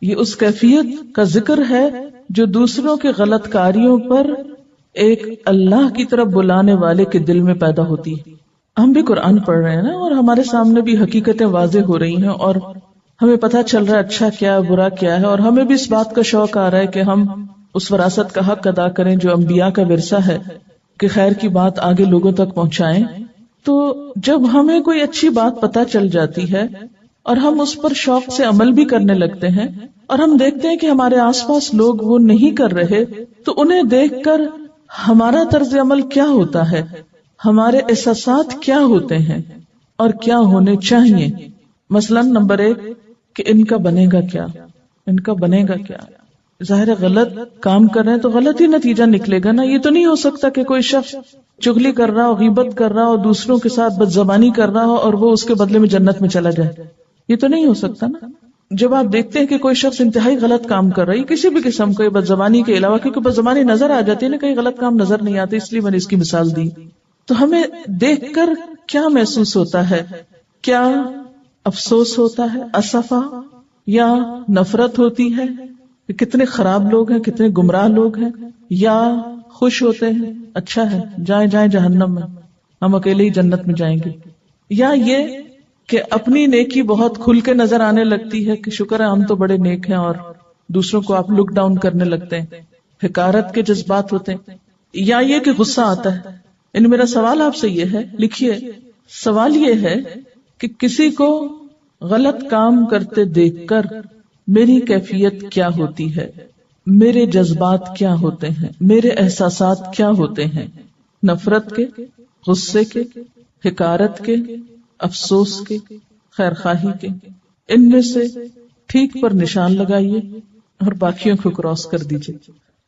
یہ اس کیفیت کا ذکر ہے جو دوسروں کے غلط کاریوں پر ایک اللہ کی طرف بلانے والے کے دل میں پیدا ہوتی ہے. ہم بھی قرآن پڑھ رہے ہیں نا، اور ہمارے سامنے بھی حقیقتیں واضح ہو رہی ہیں اور ہمیں پتہ چل رہا ہے اچھا کیا ہے، برا کیا ہے، اور ہمیں بھی اس بات کا شوق آ رہا ہے کہ ہم اس وراثت کا حق ادا کریں جو انبیاء کا ورثہ ہے کہ خیر کی بات آگے لوگوں تک پہنچائیں. تو جب ہمیں کوئی اچھی بات پتہ چل جاتی ہے اور ہم اس پر شوق سے عمل بھی کرنے لگتے ہیں اور ہم دیکھتے ہیں کہ ہمارے آس پاس لوگ وہ نہیں کر رہے، تو انہیں دیکھ کر ہمارا طرز عمل کیا ہوتا ہے، ہمارے احساسات کیا ہوتے ہیں اور کیا ہونے چاہیے. مثلا نمبر 1 کہ ان کا بنے گا کیا، ان کا بنے گا کیا. ظاہر غلط کام کر رہے ہیں تو غلط ہی نتیجہ نکلے گا نا. یہ تو نہیں ہو سکتا کہ کوئی شخص چغلی کر رہا ہو، غیبت کر رہا ہو، دوسروں کے ساتھ بدزبانی کر رہا ہو اور وہ اس کے بدلے میں جنت میں چلا جائے. یہ تو نہیں ہو سکتا نا. جب آپ دیکھتے ہیں کہ کوئی شخص انتہائی غلط کام کر رہا ہے کسی بھی قسم کا، بدزبانی کے علاوہ، کیونکہ بدزبانی نظر آ جاتی ہے نا، کہیں غلط کام نظر نہیں آتے، اس لیے میں نے اس کی مثال دی. تو ہمیں دیکھ کر کیا محسوس ہوتا ہے؟ کیا افسوس ہوتا ہے، اسفا، یا نفرت ہوتی ہے کہ کتنے خراب لوگ ہیں، کتنے گمراہ لوگ ہیں، یا خوش ہوتے ہیں اچھا ہے جائیں جائیں جہنم میں، ہم اکیلے ہی جنت میں جائیں گے. یا یہ کہ اپنی نیکی بہت کھل کے نظر آنے لگتی ہے کہ شکر ہے ہم تو بڑے نیک ہیں، اور دوسروں کو آپ لک ڈاؤن کرنے لگتے ہیں، حقارت کے جذبات ہوتے ہیں. یا یہ کہ غصہ آتا ہے. میرا سوال آپ سے یہ ہے، لکھیے، سوال یہ ہے کہ کسی کو غلط کام کرتے دیکھ کر میری کیفیت کیا ہوتی ہے، میرے جذبات کیا ہوتے ہیں، میرے احساسات کیا ہوتے ہیں؟ نفرت کے، غصے کے، حقارت کے، افسوس کے، خیر خواہی کے. ان میں سے ٹھیک پر نشان لگائیے اور باقیوں کو کراس کر دیجیے.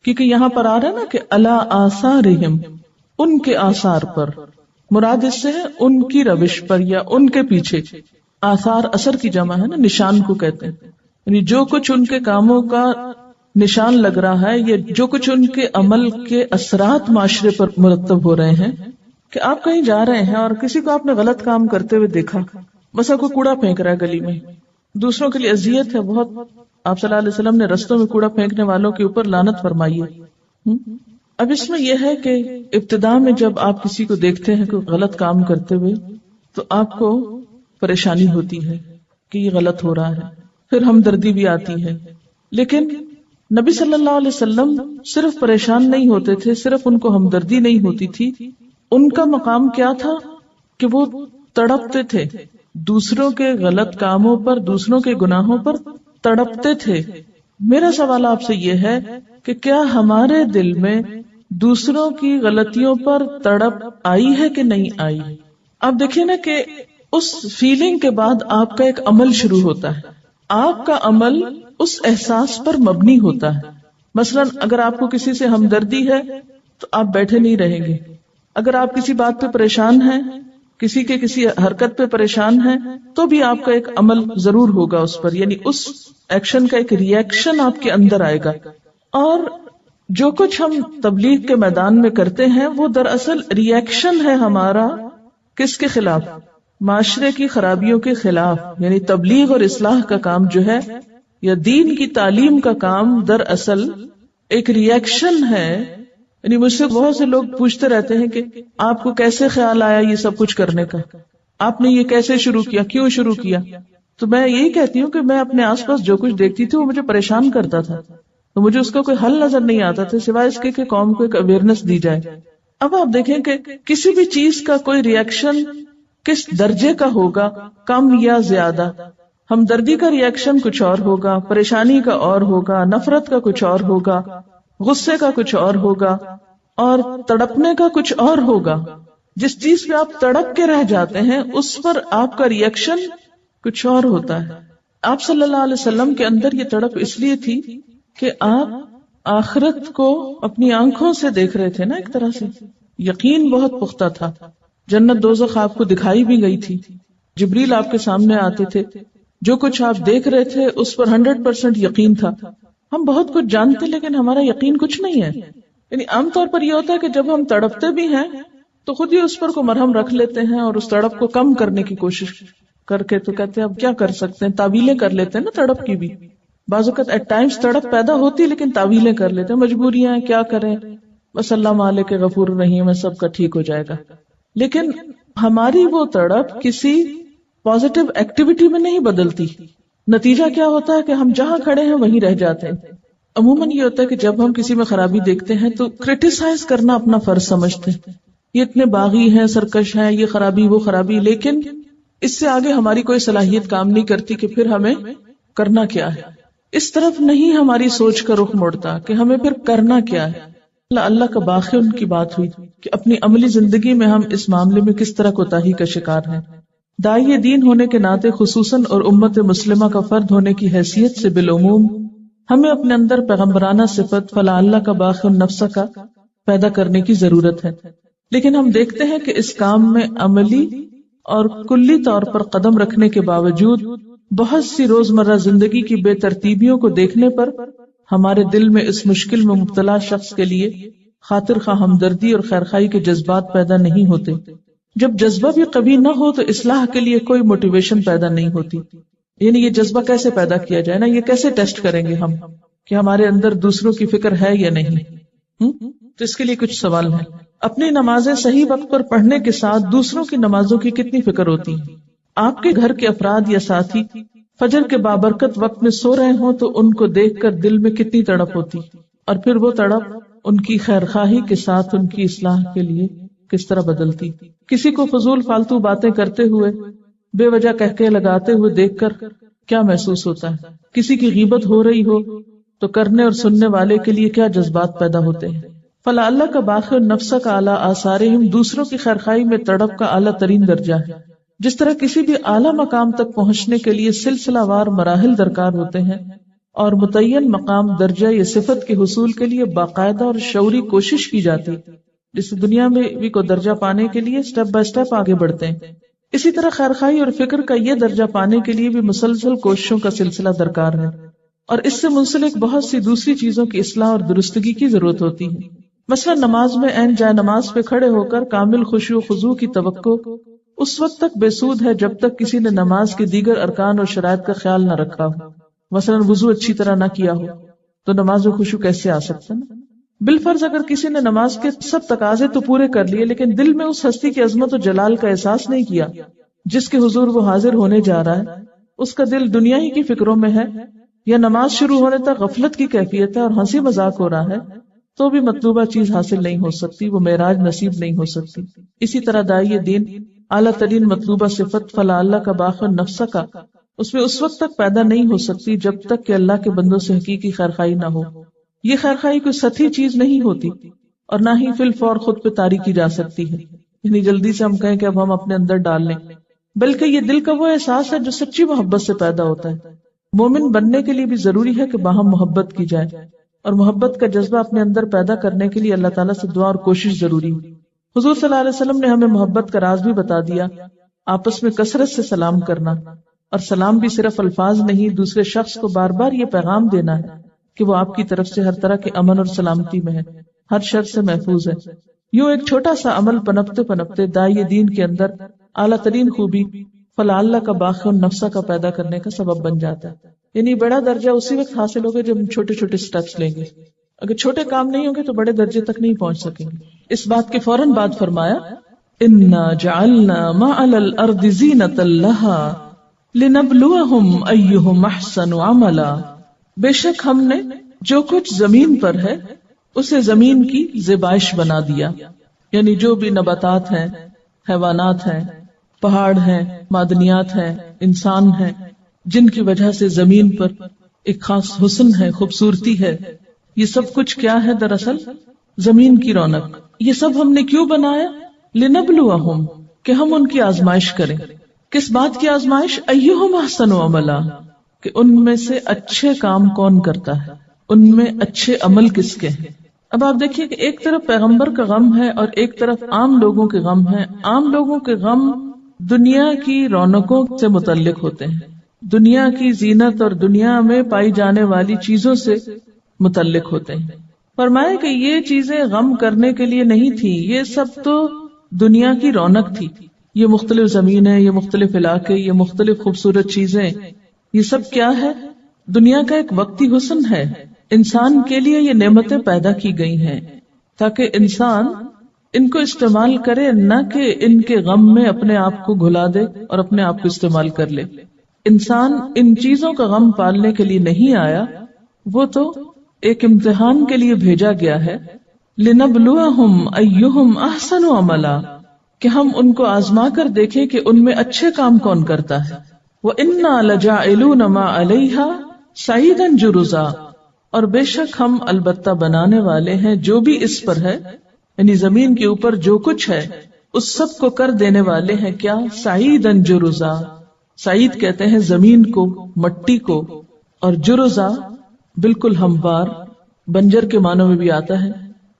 کیونکہ یہاں پر آ رہا ہے نا کہ علی آثارہم، ان کے آثار پر. مراد اس سے ہے ان کی روش پر یا ان کے پیچھے. آثار اثر کی جمع ہے نا، نشان کو کہتے ہیں. یعنی جو کچھ ان کے کاموں کا نشان لگ رہا ہے، یا جو کچھ ان کے عمل کے اثرات معاشرے پر مرتب ہو رہے ہیں. کہ آپ کہیں جا رہے ہیں اور کسی کو آپ نے غلط کام کرتے ہوئے دیکھا، مثلا کوئی کوڑا پھینک رہا ہے گلی میں، دوسروں کے لیے اذیت ہے بہت. آپ صلی اللہ علیہ وسلم نے رستوں میں کوڑا پھینکنے والوں کے اوپر لعنت فرمائی ہے. اب اس میں یہ ہے کہ ابتدا میں جب آپ کسی کو دیکھتے ہیں کہ غلط کام کرتے ہوئے، تو آپ کو پریشانی ہوتی ہے کہ یہ غلط ہو رہا ہے، پھر ہمدردی بھی آتی ہے. لیکن نبی صلی اللہ علیہ وسلم صرف پریشان نہیں ہوتے تھے، صرف ان کو ہمدردی نہیں ہوتی تھی، ان کا مقام کیا تھا کہ وہ تڑپتے تھے دوسروں کے غلط کاموں پر، دوسروں کے گناہوں پر تڑپتے تھے. میرا سوال آپ سے یہ ہے کہ کیا ہمارے دل میں دوسروں کی غلطیوں پر تڑپ آئی ہے کہ نہیں آئی؟ آپ دیکھیں نا کہ اس فیلنگ کے بعد آپ کا ایک عمل شروع ہوتا ہے. آپ کا عمل اس احساس پر مبنی ہوتا ہے. مثلا اگر آپ کو کسی سے ہمدردی ہے تو آپ بیٹھے نہیں رہیں گے، اگر آپ کسی بات پہ پریشان ہیں، کسی کے کسی حرکت پہ پریشان ہیں، تو بھی آپ کا ایک عمل ضرور ہوگا اس پر، یعنی اس ایکشن کا ایک ری ایکشن آپ کے اندر آئے گا. اور جو کچھ ہم تبلیغ کے میدان میں کرتے ہیں وہ دراصل ری ایکشن ہے ہمارا کس کے خلاف؟ معاشرے کی خرابیوں کے خلاف. یعنی تبلیغ اور اصلاح کا کام جو ہے یا دین کی تعلیم کا کام دراصل ایک ری ایکشن ہے. یعنی مجھ سے بہت سے لوگ پوچھتے رہتے ہیں کہ آپ کو کیسے خیال آیا یہ سب کچھ کرنے کا، آپ نے یہ کیسے شروع کیا، کیوں شروع کیا؟ تو میں یہی کہتی ہوں کہ میں اپنے آس پاس جو کچھ دیکھتی تھی وہ مجھے پریشان کرتا تھا، تو مجھے اس کا کوئی حل نظر نہیں آتا تھا سوائے اس کے کہ قوم کو ایک اویئرنیس دی جائے. اب آپ دیکھیں کہ کسی بھی چیز کا کوئی ری ایکشن کس درجے کا ہوگا، کم یا زیادہ. ہمدردی کا ری ایکشن کچھ اور ہوگا، پریشانی کا اور ہوگا، نفرت کا کچھ اور ہوگا، غصے کا کچھ اور ہوگا، اور تڑپنے کا کچھ اور ہوگا. جس چیز پہ آپ تڑپ کے رہ جاتے ہیں اس پر آپ کا ری ایکشن کچھ اور ہوتا ہے. آپ صلی اللہ علیہ وسلم کے اندر یہ تڑپ اس لیے تھی کہ آپ آخرت کو اپنی آنکھوں سے دیکھ رہے تھے نا، ایک طرح سے یقین بہت پختہ تھا. جنت دوزخ آپ کو دکھائی بھی گئی تھی، جبریل آپ کے سامنے آتے تھے، جو کچھ آپ دیکھ رہے تھے اس پر 100% یقین تھا. ہم بہت کچھ جانتے لیکن ہمارا یقین کچھ نہیں ہے. یعنی عام طور پر یہ ہوتا ہے کہ جب ہم تڑپتے بھی ہیں تو خود ہی اس پر کو مرہم رکھ لیتے ہیں اور اس تڑپ کو کم کرنے کی کوشش کر کے تو کہتے ہیں اب کیا کر سکتے ہیں، تعویلیں کر لیتے ہیں نا تڑپ کی بھی. بعض اوقات ایٹ ٹائمز تڑپ پیدا ہوتی لیکن تعویلیں کر لیتے ہیں، مجبوریاں کیا کریں، بس اللہ مالک غفور رحیم ہے، سب کا ٹھیک ہو جائے گا. لیکن ہماری وہ تڑپ کسی پازیٹو ایکٹیویٹی میں نہیں بدلتی. نتیجہ کیا ہوتا ہے کہ ہم جہاں کھڑے ہیں وہیں رہ جاتے ہیں. عموماً یہ ہوتا ہے کہ جب ہم کسی میں خرابی دیکھتے ہیں تو کرٹیسائز کرنا اپنا فرض سمجھتے ہیں، یہ اتنے باغی ہیں، سرکش ہیں، یہ خرابی وہ خرابی، لیکن اس سے آگے ہماری کوئی صلاحیت کام نہیں کرتی کہ پھر ہمیں کرنا کیا ہے. اس طرف نہیں ہماری سوچ کا رخ موڑتا کہ ہمیں پھر کرنا کیا ہے. اللہ کا باقی ان کی بات ہوئی کہ اپنی عملی زندگی میں ہم اس معاملے میں کس طرح کوتاہی کا شکار ہیں. داعی دین ہونے کے ناطے خصوصاً اور امت مسلمہ کا فرد ہونے کی حیثیت سے بالعموم ہمیں اپنے اندر پیغمبرانہ صفت فلا اللہ کا باقی النفس کا پیدا کرنے کی ضرورت ہے. لیکن ہم دیکھتے ہیں کہ اس کام میں عملی اور کلی طور پر قدم رکھنے کے باوجود بہت سی روزمرہ زندگی کی بے ترتیبیوں کو دیکھنے پر ہمارے دل میں اس مشکل میں مبتلا شخص کے لیے خاطر خواہ ہمدردی اور خیرخواہی کے جذبات پیدا نہیں ہوتے. جب جذبہ بھی کبھی نہ ہو تو اصلاح کے لیے کوئی موٹیویشن پیدا نہیں ہوتی. یعنی یہ جذبہ کیسے پیدا کیا جائے نا، یہ کیسے ٹیسٹ کریں گے ہم کہ ہمارے اندر دوسروں کی فکر ہے یا نہیں. تو اس کے لیے کچھ سوال ہیں. اپنی نمازیں صحیح وقت پر پڑھنے کے ساتھ دوسروں کی نمازوں کی کتنی فکر ہوتی ہے؟ آپ کے گھر کے افراد یا ساتھی فجر کے بابرکت وقت میں سو رہے ہوں تو ان کو دیکھ کر دل میں کتنی تڑپ ہوتی، اور پھر وہ تڑپ ان کی خیرخواہی کے ساتھ ان کی اصلاح کے لیے کس طرح بدلتی. کسی کو فضول فالتو باتیں کرتے ہوئے، بے وجہ کہکے لگاتے ہوئے دیکھ کر کیا محسوس ہوتا ہے؟ کسی کی غیبت ہو رہی ہو تو کرنے اور سننے والے کے لیے کیا جذبات پیدا ہوتے ہیں؟ فلا اللہ کا باقی النفس کا اعلیٰ آثارہم دوسروں کی خیرخواہی میں تڑپ کا اعلیٰ ترین درجہ ہے. جس طرح کسی بھی اعلیٰ مقام تک پہنچنے کے لیے سلسلہ وار مراحل درکار ہوتے ہیں اور متعین مقام درجہ یا صفت کے حصول کے لیے باقاعدہ اور شعوری کوشش کی جاتی، جس دنیا میں بھی کو درجہ پانے کے لیے سٹیپ بائی سٹیپ آگے بڑھتے ہیں، اسی طرح خیرخواہی اور فکر کا یہ درجہ پانے کے لیے بھی مسلسل کوششوں کا سلسلہ درکار ہے، اور اس سے منسلک بہت سی دوسری چیزوں کی اصلاح اور درستگی کی ضرورت ہوتی ہے. مثلا نماز میں عین جائے نماز پہ کھڑے ہو کر کامل خشوع و خضوع کی توقع اس وقت تک بے سود ہے جب تک کسی نے نماز کے دیگر ارکان اور شرائط کا خیال نہ رکھا ہو. مثلا وضو اچھی طرح نہ کیا ہو تو نماز میں خشوع کیسے آ سکتا ہے؟ بالفرض اگر کسی نے نماز کے سب تقاضے تو پورے کر لیے لیکن دل میں اس ہستی کی عظمت و جلال کا احساس نہیں کیا جس کے حضور وہ حاضر ہونے جا رہا ہے، اس کا دل دنیا ہی کی فکروں میں ہے، یا نماز شروع ہونے تک غفلت کی کیفیت ہے اور ہنسی مذاق ہو رہا ہے، تو بھی مطلوبہ چیز حاصل نہیں ہو سکتی، وہ معراج نصیب نہیں ہو سکتی. اسی طرح داعی دین اعلیٰ ترین مطلوبہ صفت فلا اللہ کا باقی النفس کا اس میں اس وقت تک پیدا نہیں ہو سکتی جب تک کہ اللہ کے بندوں سے حقیقی خیرخواہی نہ ہو. یہ خیرخواہی کوئی سطحی چیز نہیں ہوتی اور نہ ہی فی الفور خود پہ طاری کی جا سکتی ہے، یعنی جلدی سے ہم کہیں کہ اب ہم اپنے اندر ڈال لیں، بلکہ یہ دل کا وہ احساس ہے جو سچی محبت سے پیدا ہوتا ہے. مومن بننے کے لیے بھی ضروری ہے کہ باہم محبت کی جائے، اور محبت کا جذبہ اپنے اندر پیدا کرنے کے لیے اللہ تعالیٰ سے دعا اور کوشش ضروری ہے. حضور صلی اللہ علیہ وسلم نے ہمیں محبت کا راز بھی بتا دیا، آپس میں کثرت سے سلام کرنا، اور سلام بھی صرف الفاظ نہیں، دوسرے شخص کو بار بار یہ پیغام دینا ہے کہ وہ آپ کی طرف سے ہر طرح کے امن اور سلامتی میں ہے، ہر شر سے محفوظ ہے۔ یوں ایک چھوٹا سا عمل پنپتے پنپتے داعی دین کے اندر اعلیٰ ترین خوبی فلعلہ کا باقی نفسہ کا پیدا کرنے کا سبب بن جاتا ہے۔ یعنی بڑا درجہ اسی وقت حاصل ہوگا جب ہم چھوٹے چھوٹے سٹیپس لیں گے، اگر چھوٹے کام نہیں ہوں گے تو بڑے درجے تک نہیں پہنچ سکیں گے۔ اس بات کے فوراً بعد فرمایا اِنَّا جَعَلْنَا مَا عَلَى الْأَرْضِ زِينَةً لَهَا لِنَبْلُوَهُمْ أَيُّهُمْ أَحْسَنُ عَمَلًا، بے شک ہم نے جو کچھ زمین پر ہے اسے زمین کی زیبائش بنا دیا، یعنی جو بھی نباتات ہیں، حیوانات ہیں، پہاڑ ہیں، معدنیات ہیں، انسان ہیں، جن کی وجہ سے زمین پر ایک خاص حسن ہے، خوبصورتی ہے، یہ سب کچھ کیا ہے؟ دراصل زمین کی رونق۔ یہ سب ہم نے کیوں بنایا؟ لنبلوہم، کہ ہم ان کی آزمائش کریں۔ کس بات کی آزمائش؟ ایہم احسن عملا، کہ ان میں سے اچھے کام کون کرتا ہے، ان میں اچھے عمل کس کے ہیں۔ اب آپ دیکھیے کہ ایک طرف پیغمبر کا غم ہے اور ایک طرف عام لوگوں کے غم ہے۔ عام لوگوں کے غم دنیا کی رونقوں سے متعلق ہوتے ہیں، دنیا کی زینت اور دنیا میں پائی جانے والی چیزوں سے متعلق ہوتے ہیں۔ فرمایا کہ یہ چیزیں غم کرنے کے لیے نہیں تھی، یہ سب تو دنیا کی رونق تھی۔ یہ مختلف زمینیں، یہ مختلف علاقے، یہ مختلف خوبصورت چیزیں، یہ سب کیا ہے؟ دنیا کا ایک وقتی حسن ہے۔ انسان کے لیے یہ نعمتیں پیدا کی گئی ہیں تاکہ انسان ان کو استعمال کرے، نہ کہ ان کے غم میں اپنے آپ کو گھلا دے اور اپنے آپ کو استعمال کر لے۔ انسان ان چیزوں کا غم پالنے کے لیے نہیں آیا، وہ تو ایک امتحان کے لیے بھیجا گیا ہے۔ لِنَبْلُوَهُمْ أَيُّهُمْ أَحْسَنُ عَمَلًا، کہ ہم ان کو آزما کر دیکھیں کہ ان میں اچھے کام کون کرتا ہے۔ وَإِنَّا لَجَاعِلُونَ مَا عَلَيْهَا صَعِيدًا جُرُزًا، اور بے شک ہم البتہ بنانے والے ہیں جو بھی اس پر ہے، یعنی زمین کے اوپر جو کچھ ہے اس سب کو کر دینے والے ہیں کیا؟ صعیداً جرزا۔ صعید کہتے ہیں زمین کو، مٹی کو، اور جرزا بالکل ہموار، بنجر کے معنوں میں بھی آتا ہے،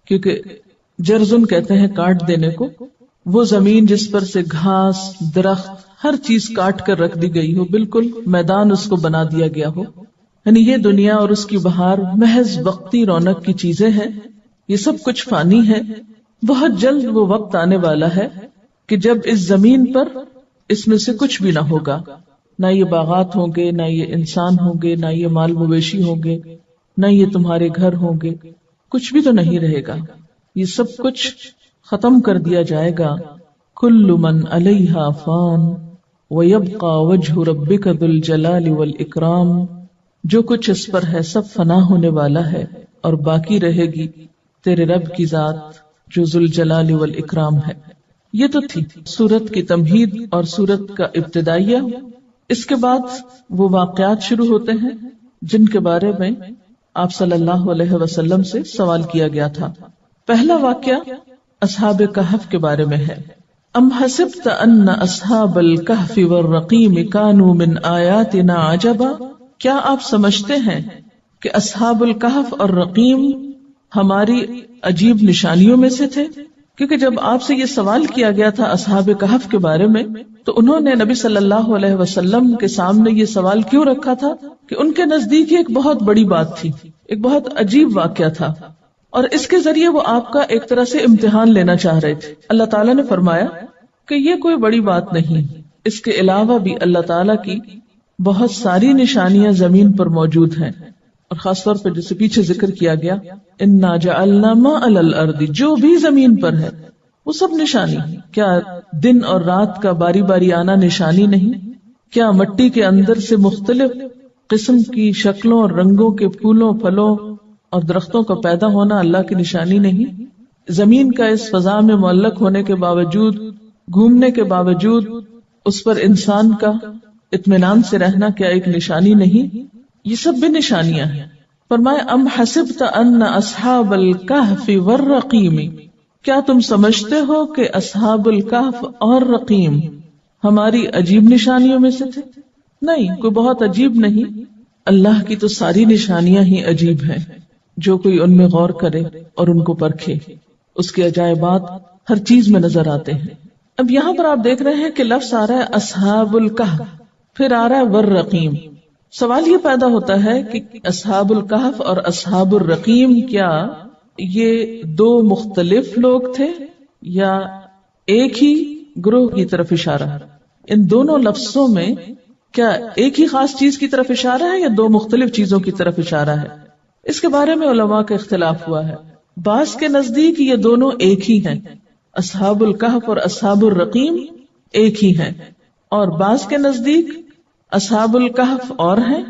کیونکہ جرزن کہتے ہیں کاٹ دینے کو، وہ زمین جس پر سے گھاس، درخت، ہر چیز کاٹ کر رکھ دی گئی ہو، بالکل میدان اس کو بنا دیا گیا ہو۔ یعنی یہ دنیا اور اس کی بہار محض وقتی رونق کی چیزیں ہیں، یہ سب کچھ فانی ہے۔ بہت جلد وہ وقت آنے والا ہے کہ جب اس زمین پر اس میں سے کچھ بھی نہ ہوگا، نہ یہ باغات ہوں گے، نہ یہ انسان ہوں گے، نہ یہ مال مویشی ہوں گے، نہ یہ تمہارے گھر ہوں گے، کچھ بھی تو نہیں رہے گا، یہ سب کچھ ختم کر دیا جائے گا۔ کل من علیہا فان ویبقى وجہ ربک ذو الجلال والاکرام، جو کچھ اس پر ہے سب فنا ہونے والا ہے اور باقی رہے گی تیرے رب کی ذات جو ذو الجلال والاکرام ہے۔ یہ تو تھی سورت کی تمہید اور سورت کا ابتدائیہ۔ اس کے بعد وہ واقعات شروع ہوتے ہیں جن کے بارے میں آپ صلی اللہ علیہ وسلم سے سوال کیا گیا تھا۔ پہلا واقعہ اصحاب کہف کے بارے میں ہے۔ ام حسبت ان اصحاب الکہف والرقیم کانوا من آیاتنا عجبا، کیا آپ سمجھتے ہیں کہ اصحاب الکہف اور رقیم ہماری عجیب نشانیوں میں سے تھے؟ کیونکہ جب آپ سے یہ سوال کیا گیا تھا اصحاب کہف کے بارے میں تو انہوں نے نبی صلی اللہ علیہ وسلم کے سامنے یہ سوال کیوں رکھا تھا کہ ان کے نزدیک ایک بہت بڑی بات تھی، ایک بہت عجیب واقعہ تھا، اور اس کے ذریعے وہ آپ کا ایک طرح سے امتحان لینا چاہ رہے تھے۔ اللہ تعالیٰ نے فرمایا کہ یہ کوئی بڑی بات نہیں، اس کے علاوہ بھی اللہ تعالیٰ کی بہت ساری نشانیاں زمین پر موجود ہیں، اور خاص طور پہ جسے پیچھے ذکر کیا گیا انا جعلنا ما علی الارض، جو بھی زمین پر ہے وہ سب نشانی ہے۔ کیا دن اور رات کا باری باری آنا نشانی نہیں؟ کیا مٹی کے اندر سے مختلف قسم کی شکلوں اور رنگوں کے پھولوں، پھلوں اور درختوں کا پیدا ہونا اللہ کی نشانی نہیں؟ زمین کا اس فضا میں معلق ہونے کے باوجود، گھومنے کے باوجود اس پر انسان کا اطمینان سے رہنا کیا ایک نشانی نہیں؟ یہ سب بھی نشانیاں ہیں۔ فرمایا ام حسبت ان اصحاب الکہف والرقیم، کیا تم سمجھتے ہو کہ اصحاب الکہف اور رقیم ہماری عجیب نشانیوں میں سے تھے؟ نہیں، کوئی بہت عجیب نہیں، اللہ کی تو ساری نشانیاں ہی عجیب ہیں۔ جو کوئی ان میں غور کرے اور ان کو پرکھے، اس کے عجائبات ہر چیز میں نظر آتے ہیں. اب یہاں پر آپ دیکھ رہے ہیں کہ لفظ آ رہا ہے اصحاب الکہف، پھر آ رہا ہے والرقیم. سوال یہ پیدا ہوتا ہے کہ اصحاب الکہف اور اصحاب الرقیم کیا یہ دو مختلف لوگ تھے یا ایک ہی گروہ کی طرف اشارہ ہے؟ ان دونوں لفظوں میں کیا ایک ہی خاص چیز کی طرف اشارہ ہے یا دو مختلف چیزوں کی طرف اشارہ ہے؟ اس کے بارے میں علماء کا اختلاف ہوا ہے. بعض کے نزدیک یہ دونوں ایک ہی ہیں، اصحاب الکہف اور اصحاب الرقیم ایک ہی ہیں، اور بعض کے نزدیک اصحاب الکہف اور ہیں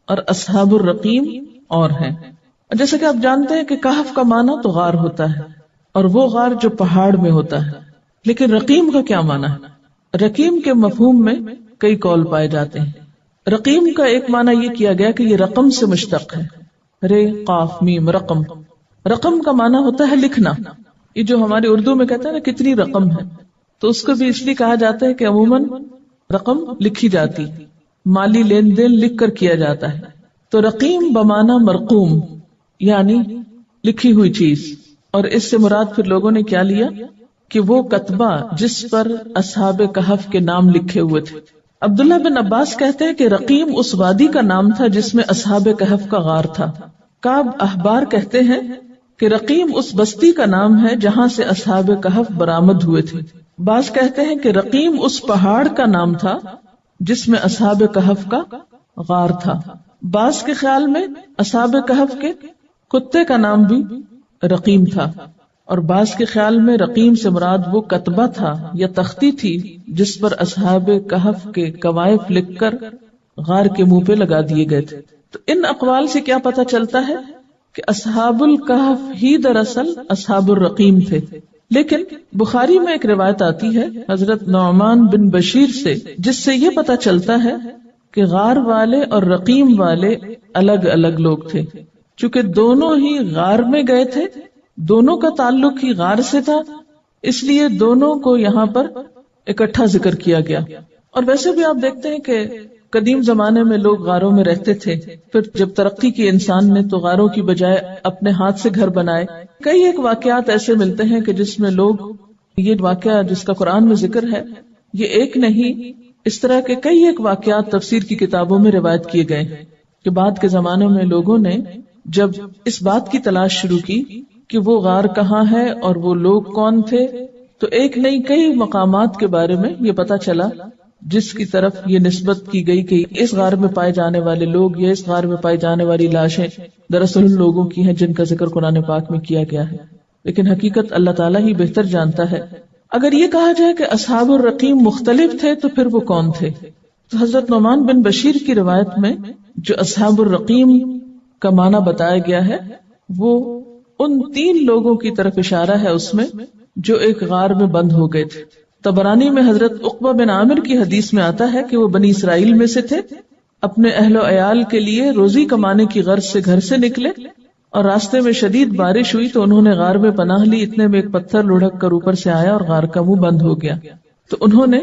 اور اصحاب الرقیم اور ہیں. جیسے کہ آپ جانتے ہیں کہ کہف کا معنی تو غار ہوتا ہے، اور وہ غار جو پہاڑ میں ہوتا ہے. لیکن رقیم کا کیا معنی ہے؟ رقیم کے مفہوم میں کئی قول پائے جاتے ہیں. رقیم کا ایک معنی یہ کیا گیا کہ یہ رقم سے مشتق ہے، رے قاف میم رقم. رقم کا معنی ہوتا ہے لکھنا. یہ جو ہماری اردو میں کہتے ہیں نا کتنی رقم ہے، تو اس کو بھی اس لیے کہا جاتا ہے کہ عموماً رقم لکھی جاتی، مالی لین دین لکھ کر کیا جاتا ہے. تو رقیم بمعنی مرقوم یعنی لکھی ہوئی چیز. اور اس سے مراد پھر لوگوں نے کیا لیا کہ وہ کتبہ جس پر اصحاب کہف کے نام لکھے ہوئے تھے. عبداللہ بن عباس کہتے ہیں کہ رقیم اس وادی کا نام تھا جس میں اصحاب کہف کا غار تھا. کعب احبار کہتے ہیں کہ رقیم اس بستی کا نام ہے جہاں سے اصحاب کہف برآمد ہوئے تھے. بعض کہتے ہیں کہ رقیم اس پہاڑ کا نام تھا جس میں اصحاب کہف کا غار تھا. بعض کے خیال میں اصحاب کہف کے کتے کا نام بھی رقیم تھا، اور بعض کے خیال میں رقیم سے مراد وہ کتبہ تھا یا تختی تھی جس پر اصحاب کہف کے کوائف لکھ کر غار کے منہ پہ لگا دیے گئے تھے. تو ان اقوال سے کیا پتہ چلتا ہے کہ اصحاب الکہف ہی دراصل اصحاب الرقیم تھے. لیکن بخاری میں ایک روایت آتی ہے حضرت نعمان بن بشیر سے جس سے یہ پتہ چلتا ہے کہ غار والے اور رقیم والے الگ الگ لوگ تھے. چونکہ دونوں ہی غار میں گئے تھے، دونوں کا تعلق ہی غار سے تھا، اس لیے دونوں کو یہاں پر اکٹھا ذکر کیا گیا. اور ویسے بھی آپ دیکھتے ہیں کہ قدیم زمانے میں لوگ غاروں میں رہتے تھے، پھر جب ترقی کی انسان نے تو غاروں کی بجائے اپنے ہاتھ سے گھر بنائے. کئی ایک واقعات ایسے ملتے ہیں کہ جس میں لوگ، یہ واقعہ جس کا قرآن میں ذکر ہے یہ ایک نہیں، اس طرح کے کئی ایک واقعات تفسیر کی کتابوں میں روایت کیے گئے ہیں کہ بعد کے زمانوں میں لوگوں نے جب اس بات کی تلاش شروع کی کہ وہ غار کہاں ہے اور وہ لوگ کون تھے، تو ایک نہیں کئی مقامات کے بارے میں یہ پتا چلا جس کی طرف یہ نسبت کی گئی کہ اس غار میں پائے جانے والے لوگ یا اس غار میں پائی جانے والی لاشیں دراصل ان لوگوں کی ہیں جن کا ذکر قرآن پاک میں کیا گیا ہے. لیکن حقیقت اللہ تعالیٰ ہی بہتر جانتا ہے. اگر یہ کہا جائے کہ اصحاب الرقیم مختلف تھے تو پھر وہ کون تھے؟ تو حضرت نعمان بن بشیر کی روایت میں جو اصحاب الرقیم کا معنی بتایا گیا ہے وہ ان 3 لوگوں کی طرف اشارہ ہے اس میں جو ایک غار میں بند ہو گئے تھے. طبرانی میں حضرت عقبہ بن عامر کی حدیث میں آتا ہے کہ وہ بنی اسرائیل میں سے تھے، اپنے اہل و عیال کے لیے روزی کمانے کی غرض سے گھر سے نکلے اور راستے میں شدید بارش ہوئی تو انہوں نے غار میں پناہ لی. اتنے میں ایک پتھر لڑھک کر اوپر سے آیا اور غار کا منہ بند ہو گیا. تو انہوں نے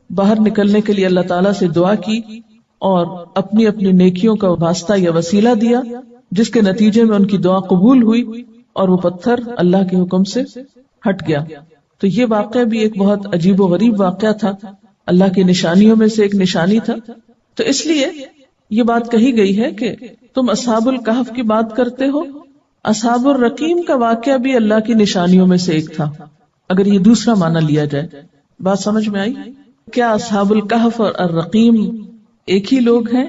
باہر نکلنے کے لیے اللہ تعالیٰ سے دعا کی اور اپنی اپنی نیکیوں کا واسطہ یا وسیلہ دیا، جس کے نتیجے میں ان کی دعا قبول ہوئی اور وہ پتھر اللہ کے حکم سے ہٹ گیا. تو یہ واقعہ بھی ایک بہت عجیب و غریب واقعہ تھا، اللہ کی نشانیوں میں سے ایک نشانی تھا. تو اس لیے یہ بات کہی گئی ہے کہ تم اصحاب الکہف کی بات کرتے ہو، اصحاب الرقیم کا واقعہ بھی اللہ کی نشانیوں میں سے ایک تھا، اگر یہ دوسرا معنی لیا جائے. بات سمجھ میں آئی؟ کیا اصحاب الکہف اور الرقیم ایک ہی لوگ ہیں؟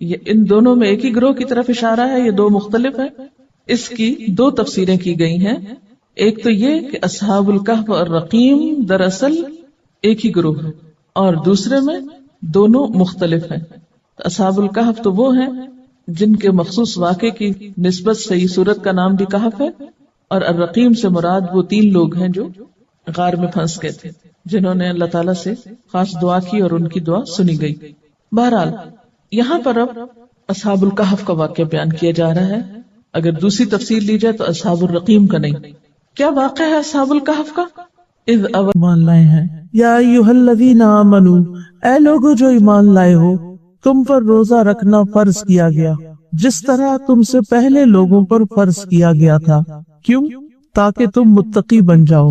ان دونوں میں ایک ہی گروہ کی طرف اشارہ ہے، یہ دو مختلف ہیں؟ اس کی 2 تفسیریں کی گئی ہیں. ایک تو یہ کہ اصحاب الکہف اور رقیم دراصل ایک ہی گروہ ہے، اور دوسرے میں دونوں مختلف ہیں. اصحاب الکہف تو وہ ہیں جن کے مخصوص واقعے کی نسبت سے یہ سورت کا نام بھی کہف ہے، اور الرقیم سے مراد وہ 3 لوگ ہیں جو غار میں پھنس گئے تھے، جنہوں نے اللہ تعالیٰ سے خاص دعا کی اور ان کی دعا سنی گئی. بہرحال یہاں پر اب اصحاب الکہف کا واقعہ بیان کیا جا رہا ہے. اگر دوسری تفسیر لی جائے تو اصحاب الرقیم کا نہیں. کیا واقعہ ہے اصحاب الکہف کا؟ اذ ایمان لائے ہیں، یا ایھا الذین آمنوا، اے لوگو جو ایمان لائے ہو، تم پر روزہ رکھنا فرض کیا گیا جس طرح تم سے پہلے لوگوں پر فرض کیا گیا تھا. کیوں؟ تاکہ تم متقی بن جاؤ.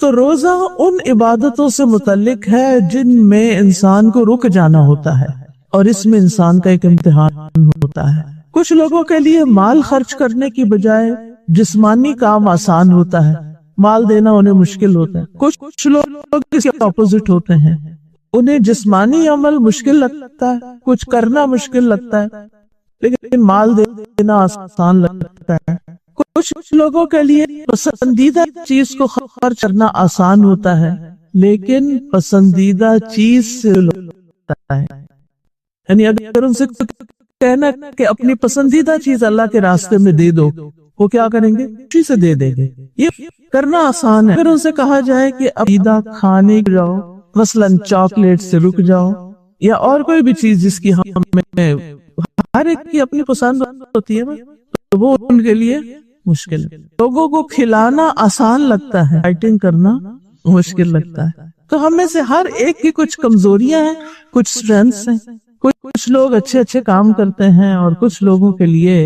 تو روزہ ان عبادتوں سے متعلق ہے جن میں انسان کو رک جانا ہوتا ہے، اور اس میں انسان کا ایک امتحان ہوتا ہے۔ کچھ لوگوں کے لیے مال خرچ کرنے کی بجائے جسمانی کام آسان ہوتا ہے، مال دینا انہیں مشکل ہوتا ہے۔ کچھ لوگ اس کے اپوزٹ ہوتے ہیں، انہیں جسمانی عمل مشکل لگتا ہے، کچھ کرنا مشکل لگتا ہے، لیکن مال دینا آسان لگتا ہے۔ کچھ لوگوں کے لیے پسندیدہ چیز کو خرچ کرنا آسان ہوتا ہے، لیکن پسندیدہ چیز سے لگتا ہے، یعنی اگر ان سے کہنا کہ اپنی پسندیدہ چیز اللہ کے راستے میں دے دو، وہ کیا کریں گے؟ خوشی سے دے دیں گے، یہ کرنا آسان ہے۔ اگر ان سے کہا جائے کہ عقیدہ کھانے جاؤ، مثلاً چاکلیٹ سے رک جاؤ، یا اور کوئی بھی چیز جس کی ہمیں ہر ایک کی اپنی پسند ہوتی ہے، تو وہ ان کے لیے مشکل ہے۔ لوگوں کو کھلانا آسان لگتا ہے، ڈائٹنگ کرنا مشکل لگتا ہے۔ تو ہم میں سے ہر ایک کی کچھ کمزوریاں ہیں، کچھ اسٹرینتھس ہیں۔ کچھ لوگ اچھے کام کرتے ہیں، اور کچھ لوگوں کے لیے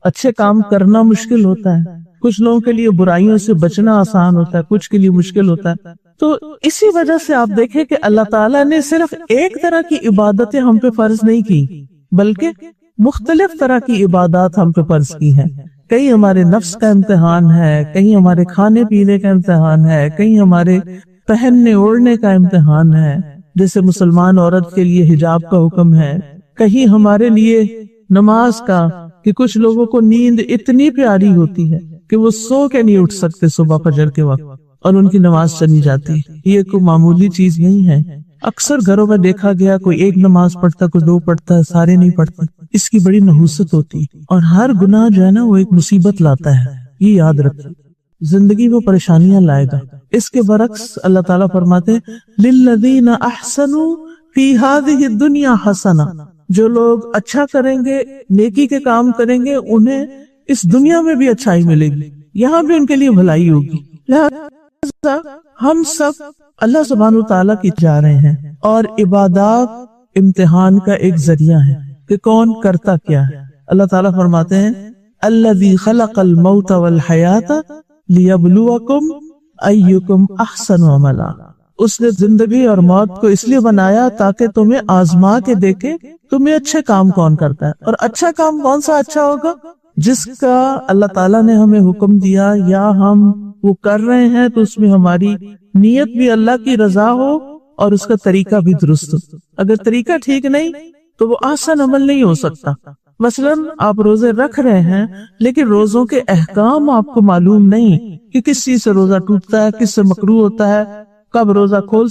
اچھے کام کرنا مشکل ہوتا ہے۔ کچھ لوگوں کے لیے برائیوں سے بچنا آسان ہوتا ہے، کچھ کے لیے مشکل ہوتا ہے۔ تو اسی وجہ سے آپ دیکھیں کہ اللہ تعالیٰ نے صرف ایک طرح کی عبادتیں ہم پہ فرض نہیں کی، بلکہ مختلف طرح کی عبادات ہم پہ فرض کی ہیں۔ کہیں ہمارے نفس کا امتحان ہے، کہیں ہمارے کھانے پینے کا امتحان ہے، کہیں ہمارے پہننے اوڑھنے کا امتحان ہے، جیسے مسلمان عورت کے لیے حجاب کا حکم ہے، کہیں ہمارے لیے نماز کا، کہ کچھ لوگوں کو نیند اتنی پیاری ہوتی ہے کہ وہ سو کے نہیں اٹھ سکتے صبح فجر کے وقت، اور ان کی نماز چلی جاتی ہے۔ یہ کوئی معمولی چیز نہیں ہے۔ اکثر گھروں میں دیکھا گیا کوئی ایک نماز پڑھتا، کوئی دو پڑھتا ہے، سارے نہیں پڑھتے۔ اس کی بڑی نحوست ہوتی ہے، اور ہر گناہ جو ہے نا وہ ایک مصیبت لاتا ہے، یہ یاد رکھیں، زندگی میں پریشانیاں لائے گا۔ اس کے برعکس اللہ تعالیٰ فرماتے ہیں لِلَّذِينَ أَحْسَنُوا فِي هَذِهِ الدُّنْيَا حَسَنَةٌ، جو لوگ اچھا کریں گے، نیکی کے کام کریں گے، انہیں اس دنیا میں بھی اچھائی ملے گی، یہاں بھی ان کے لیے بھلائی ہوگی۔ لہذا ہم سب اللہ سبحانہ وتعالیٰ کی جا رہے ہیں، اور عبادات امتحان کا ایک ذریعہ ہے کہ کون کرتا کیا ہے۔ اللہ تعالیٰ فرماتے ہیں الذی خلق الموت والحیات لیبلوکم ایکم احسن عملا، اس نے زندگی اور موت کو اس لیے بنایا تاکہ تمہیں آزما کے دیکھے تمہیں اچھے کام کون کرتا ہے، اور اچھا کام کون سا اچھا ہوگا؟ جس کا اللہ تعالیٰ نے ہمیں حکم دیا یا ہم وہ کر رہے ہیں تو اس میں ہماری نیت بھی اللہ کی رضا ہو اور اس کا طریقہ بھی درست ہو۔ اگر طریقہ ٹھیک نہیں تو وہ آسان عمل نہیں ہو سکتا۔ مثلاً آپ روزے رکھ رہے ہیں، لیکن روزوں کے احکام آپ کو معلوم نہیں کہ کس چیز سے روزہ ٹوٹتا ہے، کس سے مکروہ ہوتا ہے، کب روزہ کھول